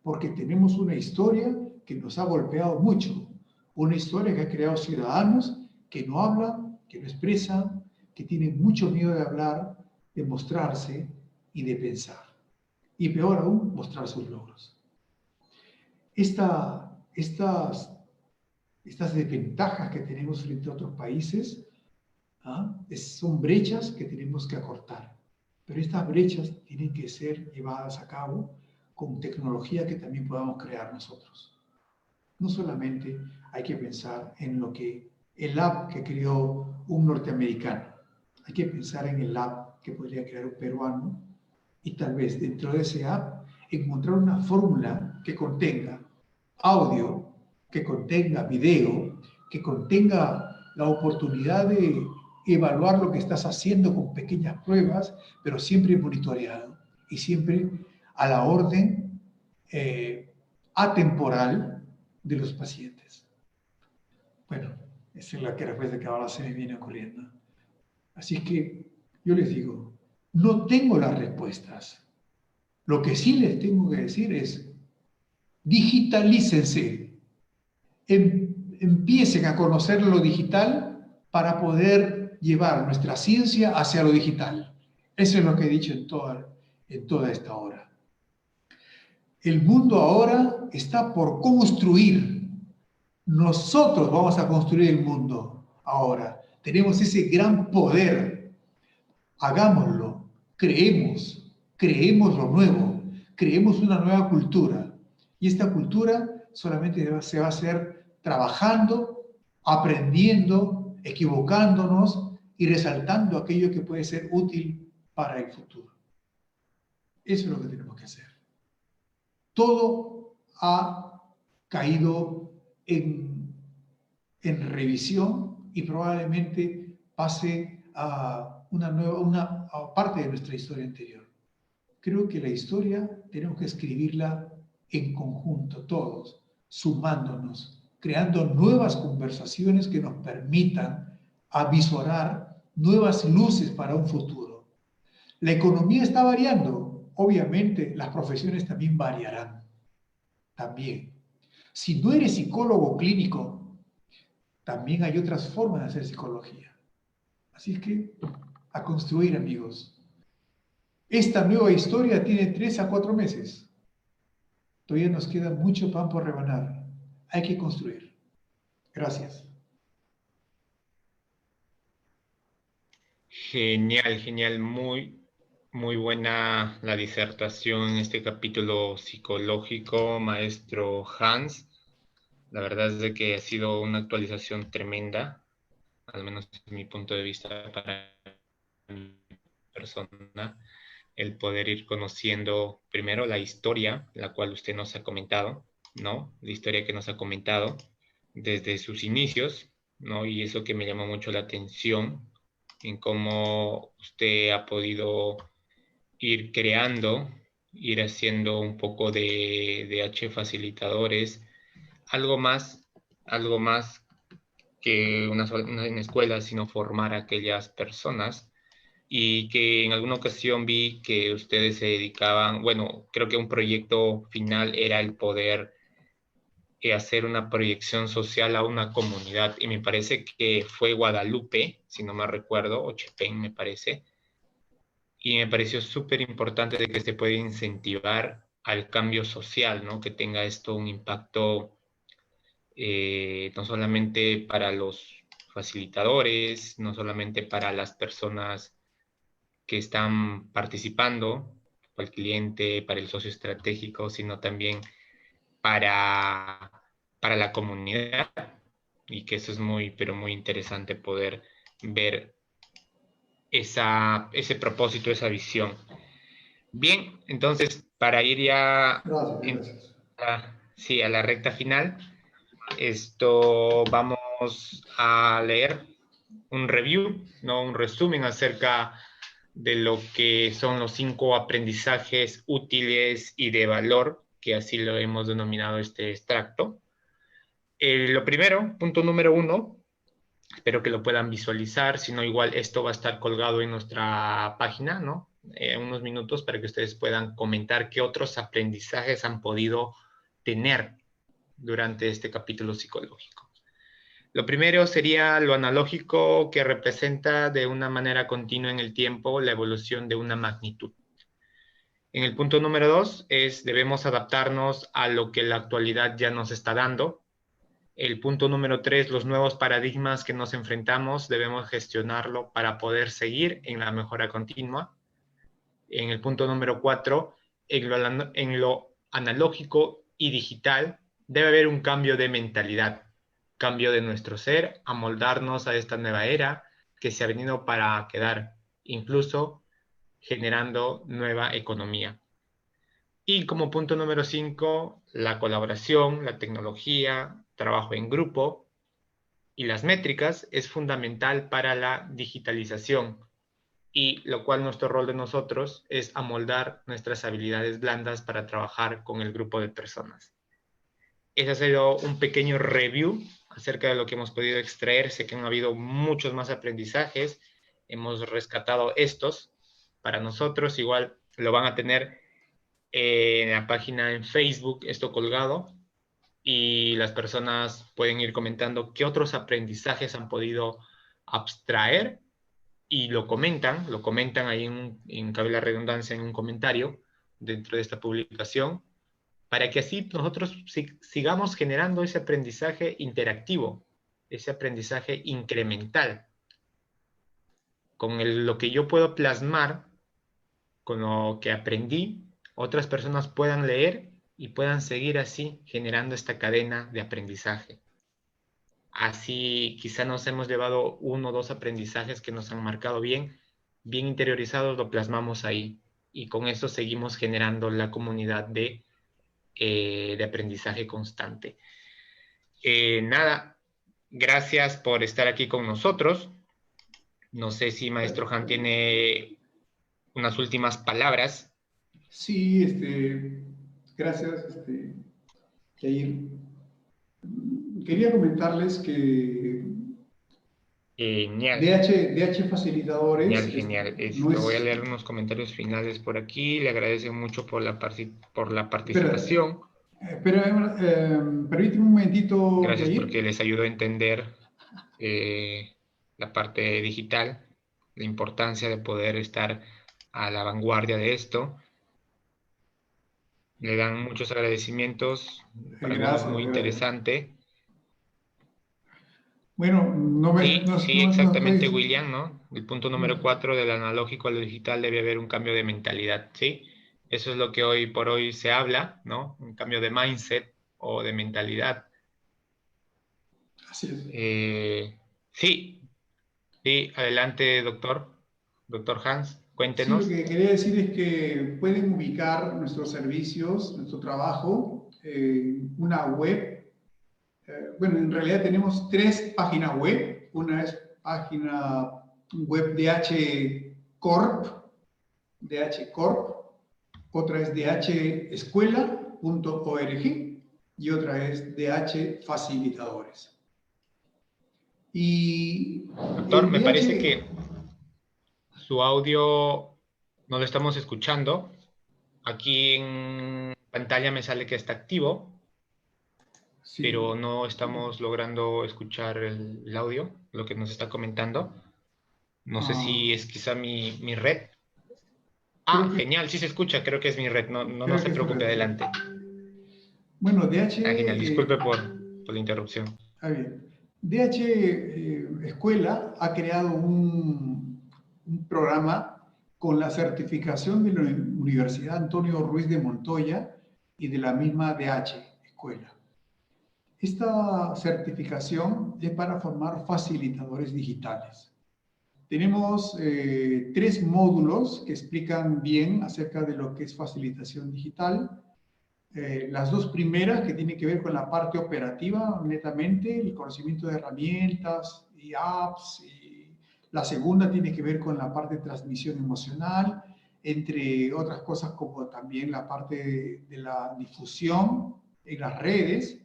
Porque tenemos una historia que nos ha golpeado mucho. Una historia que ha creado ciudadanos que no hablan, que no expresan, que tienen mucho miedo de hablar, de mostrarse y de pensar. Y peor aún, mostrar sus logros. Estas desventajas que tenemos frente a otros países son brechas que tenemos que acortar. Pero estas brechas tienen que ser llevadas a cabo con tecnología que también podamos crear nosotros. No solamente hay que pensar en lo que el app que creó un norteamericano. Hay que pensar en el app que podría crear un peruano y tal vez dentro de ese app encontrar una fórmula que contenga audio, que contenga video, que contenga la oportunidad de evaluar lo que estás haciendo con pequeñas pruebas, pero siempre monitoreado y siempre a la orden atemporal de los pacientes. Bueno, esa es la respuesta que ahora se me viene ocurriendo. Así que yo les digo, no tengo las respuestas. Lo que sí les tengo que decir es, digitalícense, empiecen a conocer lo digital para poder llevar nuestra ciencia hacia lo digital. Eso es lo que he dicho en toda esta hora. El mundo ahora está por construir. Nosotros vamos a construir el mundo ahora. Tenemos ese gran poder. Hagámoslo. Creemos lo nuevo. Creemos una nueva cultura. Y esta cultura solamente se va a hacer trabajando, aprendiendo, equivocándonos y resaltando aquello que puede ser útil para el futuro. Eso es lo que tenemos que hacer. Todo ha caído en revisión y probablemente pase a una parte de nuestra historia anterior. Creo que la historia tenemos que escribirla en conjunto, todos, sumándonos, creando nuevas conversaciones que nos permitan avisorar nuevas luces para un futuro. La economía está variando, obviamente las profesiones también variarán. También. Si no eres psicólogo clínico, también hay otras formas de hacer psicología. Así que, a construir, amigos. Esta nueva historia tiene 3 a 4 meses. Todavía nos queda mucho pan por rebanar. Hay que construir. Gracias. Genial, genial. Muy buena la disertación en este capítulo psicológico, maestro Hans. La verdad es de que ha sido una actualización tremenda, al menos desde mi punto de vista para mi persona, el poder ir conociendo primero la historia, la cual usted nos ha comentado, ¿no? La historia que nos ha comentado desde sus inicios, ¿no? Y eso que me llamó mucho la atención en cómo usted ha podido ir creando, ir haciendo un poco de H facilitadores, algo más, algo más que una escuela, sino formar a aquellas personas y que en alguna ocasión vi que ustedes se dedicaban, bueno, creo que un proyecto final era el poder hacer una proyección social a una comunidad y me parece que fue Guadalupe, si no me recuerdo, o Chepén me parece, y me pareció súper importante de que se puede incentivar al cambio social, ¿no? Que tenga esto un impacto no solamente para los facilitadores, no solamente para las personas que están participando, para el cliente, para el socio estratégico, sino también para, para la comunidad. Y que eso es muy, pero muy interesante poder ver ese propósito, esa visión. Bien, entonces, para ir ya Gracias. sí, a la recta final, vamos a leer un review, ¿no? Un resumen acerca de lo que son los 5 aprendizajes útiles y de valor, que así lo hemos denominado este extracto. Lo primero, punto número 1, espero que lo puedan visualizar, si no igual esto va a estar colgado en nuestra página, ¿no? Unos minutos para que ustedes puedan comentar qué otros aprendizajes han podido tener durante este capítulo psicológico. Lo primero sería lo analógico, que representa de una manera continua en el tiempo la evolución de una magnitud. En el punto número 2 debemos adaptarnos a lo que la actualidad ya nos está dando. El punto número 3, los nuevos paradigmas que nos enfrentamos, debemos gestionarlo para poder seguir en la mejora continua. En el punto número 4, en lo analógico y digital, debe haber un cambio de mentalidad, cambio de nuestro ser, amoldarnos a esta nueva era que se ha venido para quedar, incluso generando nueva economía. Y como punto número 5, la colaboración, la tecnología, trabajo en grupo y las métricas es fundamental para la digitalización, y lo cual nuestro rol de nosotros es amoldar nuestras habilidades blandas para trabajar con el grupo de personas. Ese ha sido un pequeño review acerca de lo que hemos podido extraer. Sé que han habido muchos más aprendizajes, hemos rescatado estos para nosotros, igual lo van a tener en la página en Facebook, esto colgado, y las personas pueden ir comentando qué otros aprendizajes han podido abstraer y lo comentan ahí cabe la redundancia, en un comentario dentro de esta publicación, para que así nosotros sigamos generando ese aprendizaje interactivo, ese aprendizaje incremental, con lo que yo puedo plasmar, con lo que aprendí, otras personas puedan leer y puedan seguir así generando esta cadena de aprendizaje. Así quizá nos hemos llevado 1 o 2 aprendizajes que nos han marcado bien interiorizados, lo plasmamos ahí. Y con eso seguimos generando la comunidad de aprendizaje constante. Nada, gracias por estar aquí con nosotros. No sé si Maestro Han tiene unas últimas palabras. Sí, gracias, Yair. Quería comentarles que Genial. DH Facilitadores Genial. no Voy a es... leer unos comentarios finales por aquí. Le agradezco mucho por la Espera, participación. permíteme un momentito, Gracias Yair. porque les ayudó a entender la parte digital, la importancia de poder estar a la vanguardia de esto. Le dan muchos agradecimientos, para algunos muy interesante. Bueno, Sí, exactamente, estoy... William, ¿no? El punto número 4 del analógico a lo digital debe haber un cambio de mentalidad, ¿sí? Eso es lo que hoy por hoy se habla, ¿no? Un cambio de mindset o de mentalidad. Así es. Sí, adelante, doctor Hans, Sí, lo cuéntenos. que quería decir es que pueden ubicar nuestros servicios, nuestro trabajo, en una web. Bueno, en realidad tenemos 3 páginas web. Una es página web DH Corp, otra es dhescuela.org y otra es DH Facilitadores. Y Doctor, me parece que su audio no lo estamos escuchando. Aquí en pantalla me sale que está activo, sí. pero no estamos logrando escuchar el audio, lo que nos está comentando. No sé si es quizá mi red. Genial, sí se escucha, creo que es mi red, no se preocupe, adelante. Bueno, DH... Genial, disculpe por la interrupción. Bien. DH Escuela ha creado un programa con la certificación de la Universidad Antonio Ruiz de Montoya y de la misma DH Escuela. Esta certificación es para formar facilitadores digitales. Tenemos 3 módulos que explican bien acerca de lo que es facilitación digital. Las 2 primeras, que tienen que ver con la parte operativa, netamente, el conocimiento de herramientas y apps. Y la segunda tiene que ver con la parte de transmisión emocional, entre otras cosas como también la parte de la difusión en las redes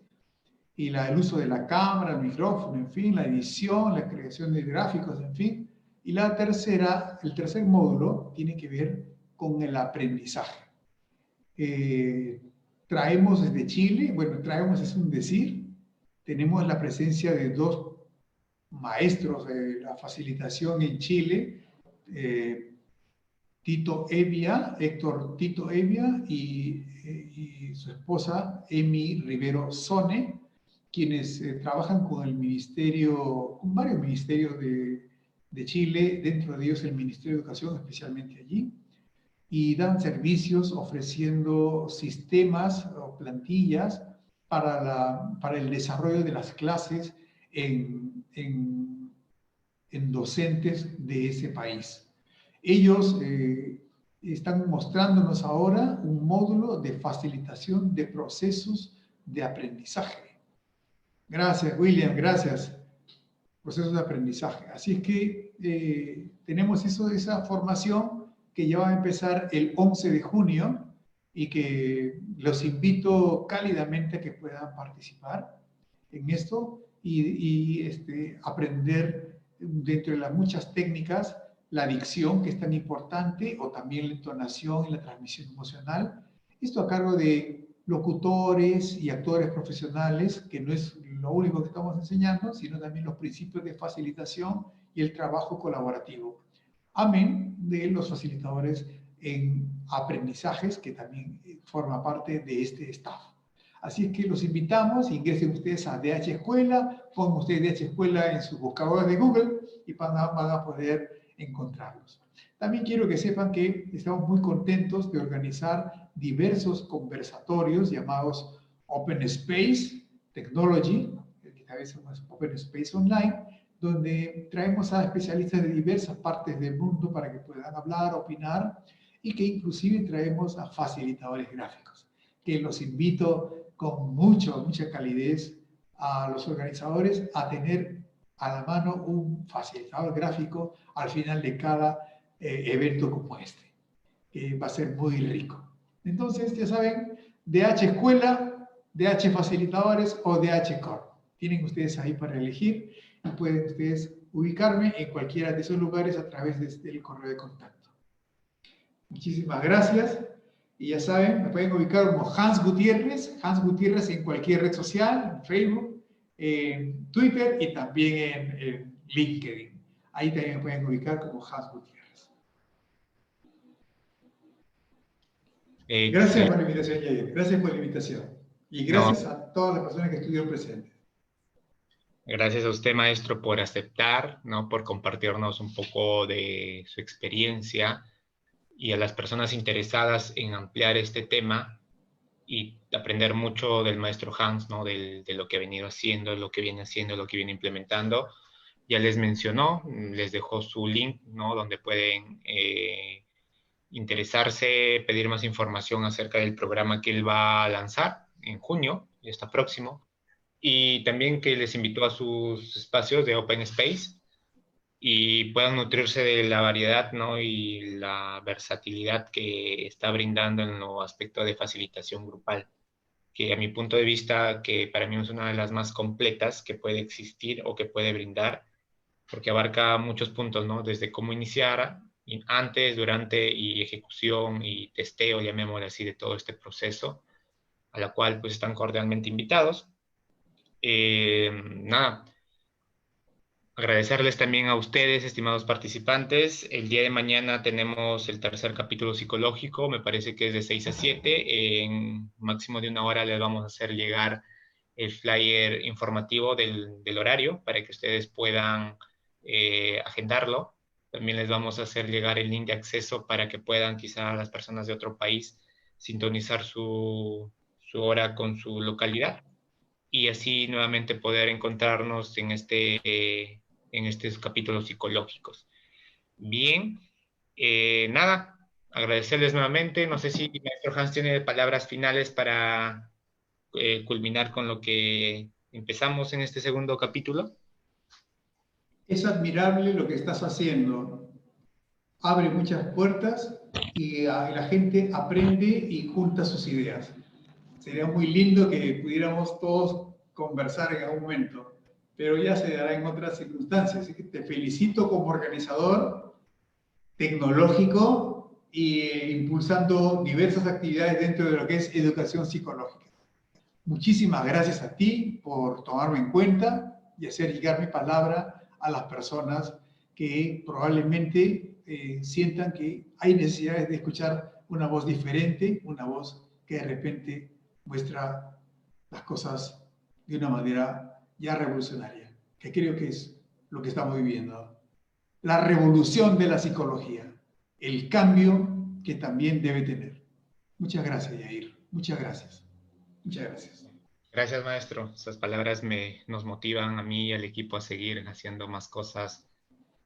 y el uso de la cámara, el micrófono, en fin, la edición, la creación de gráficos, en fin. Y la tercera, el tercer módulo, tiene que ver con el aprendizaje. Traemos desde Chile, bueno, traemos es un decir, tenemos la presencia de 2 maestros de la facilitación en Chile, Héctor Tito Evia y su esposa Emi Rivero Sone, quienes trabajan con el ministerio, con varios ministerios de Chile, dentro de ellos el Ministerio de Educación, especialmente allí, y dan servicios ofreciendo sistemas o plantillas para el desarrollo de las clases en docentes de ese país. Ellos están mostrándonos ahora un módulo de facilitación de procesos de aprendizaje. Gracias, William, gracias. Procesos de aprendizaje. Así es que tenemos esa formación que ya va a empezar el 11 de junio y que los invito cálidamente a que puedan participar en esto y aprender dentro de las muchas técnicas la dicción, que es tan importante, o también la entonación y la transmisión emocional. Esto a cargo de locutores y actores profesionales, que no es lo único que estamos enseñando, sino también los principios de facilitación y el trabajo colaborativo. Amén de los facilitadores en aprendizajes, que también forma parte de este staff. Así es que los invitamos, ingresen ustedes a DH Escuela, pongan ustedes DH Escuela en sus buscadores de Google y van a poder encontrarlos. También quiero que sepan que estamos muy contentos de organizar diversos conversatorios llamados Open Space Technology, que a veces un Open Space Online, donde traemos a especialistas de diversas partes del mundo para que puedan hablar, opinar, y que inclusive traemos a facilitadores gráficos, que los invito con mucha calidez a los organizadores a tener a la mano un facilitador gráfico al final de cada evento como este, que va a ser muy rico. Entonces, ya saben, DH Escuela, DH Facilitadores o DH Corp. Tienen ustedes ahí para elegir y pueden ustedes ubicarme en cualquiera de esos lugares a través del correo de contacto. Muchísimas gracias. Y ya saben, me pueden ubicar como Hans Gutiérrez en cualquier red social, en Facebook, en Twitter y también en LinkedIn. Ahí también me pueden ubicar como Hans Gutiérrez. Gracias por la invitación, Yair. Gracias por la invitación. Y gracias a todas las personas que estuvieron presentes. Gracias a usted, maestro, por aceptar, ¿no? Por compartirnos un poco de su experiencia, y a las personas interesadas en ampliar este tema y aprender mucho del maestro Hans, ¿no? De lo que ha venido haciendo, lo que viene haciendo, lo que viene implementando. Ya les mencionó, les dejó su link, ¿no? Donde pueden interesarse, pedir más información acerca del programa que él va a lanzar en junio, ya está próximo. Y también que les invitó a sus espacios de Open Space y puedan nutrirse de la variedad, ¿no? Y la versatilidad que está brindando en los aspectos de facilitación grupal, que a mi punto de vista, que para mí es una de las más completas que puede existir o que puede brindar, porque abarca muchos puntos, ¿no? Desde cómo iniciar, antes, durante y ejecución y testeo, llamémosle así, de todo este proceso, a la cual pues están cordialmente invitados. Nada, agradecerles también a ustedes, estimados participantes. El día de mañana tenemos el tercer capítulo psicológico, me parece que es de 6 a 7. En máximo de 1 hora les vamos a hacer llegar el flyer informativo del horario para que ustedes puedan agendarlo. También les vamos a hacer llegar el link de acceso para que puedan quizá las personas de otro país sintonizar su hora con su localidad y así nuevamente poder encontrarnos en estos capítulos psicológicos. Bien, nada, agradecerles nuevamente. No sé si el maestro Hans tiene palabras finales para culminar con lo que empezamos en este segundo capítulo. Es admirable lo que estás haciendo. Abre muchas puertas y la gente aprende y junta sus ideas. Sería muy lindo que pudiéramos todos conversar en algún momento, pero ya se dará en otras circunstancias. Así que te felicito como organizador tecnológico e impulsando diversas actividades dentro de lo que es educación psicológica. Muchísimas gracias a ti por tomarme en cuenta y hacer llegar mi palabra a las personas que probablemente sientan que hay necesidades de escuchar una voz diferente, una voz que de repente muestra las cosas de una manera ya revolucionaria, que creo que es lo que estamos viviendo. La revolución de la psicología, el cambio que también debe tener. Muchas gracias, Yair. Muchas gracias. Muchas gracias. Gracias, maestro. Esas palabras nos motivan a mí y al equipo a seguir haciendo más cosas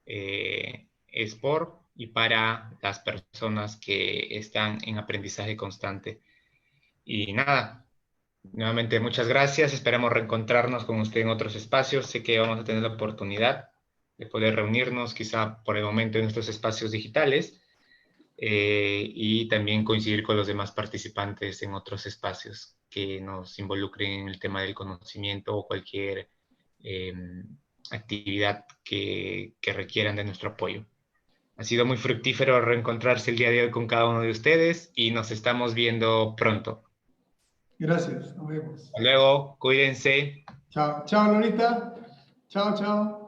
es por y para las personas que están en aprendizaje constante. Y nada, nuevamente muchas gracias. Esperamos reencontrarnos con usted en otros espacios. Sé que vamos a tener la oportunidad de poder reunirnos, quizá por el momento en estos espacios digitales, y también coincidir con los demás participantes en otros espacios que nos involucren en el tema del conocimiento o cualquier actividad que requieran de nuestro apoyo. Ha sido muy fructífero reencontrarse el día de hoy con cada uno de ustedes y nos estamos viendo pronto. Gracias, nos vemos. Hasta luego, cuídense. Chao, chao Lorita. Chao, chao.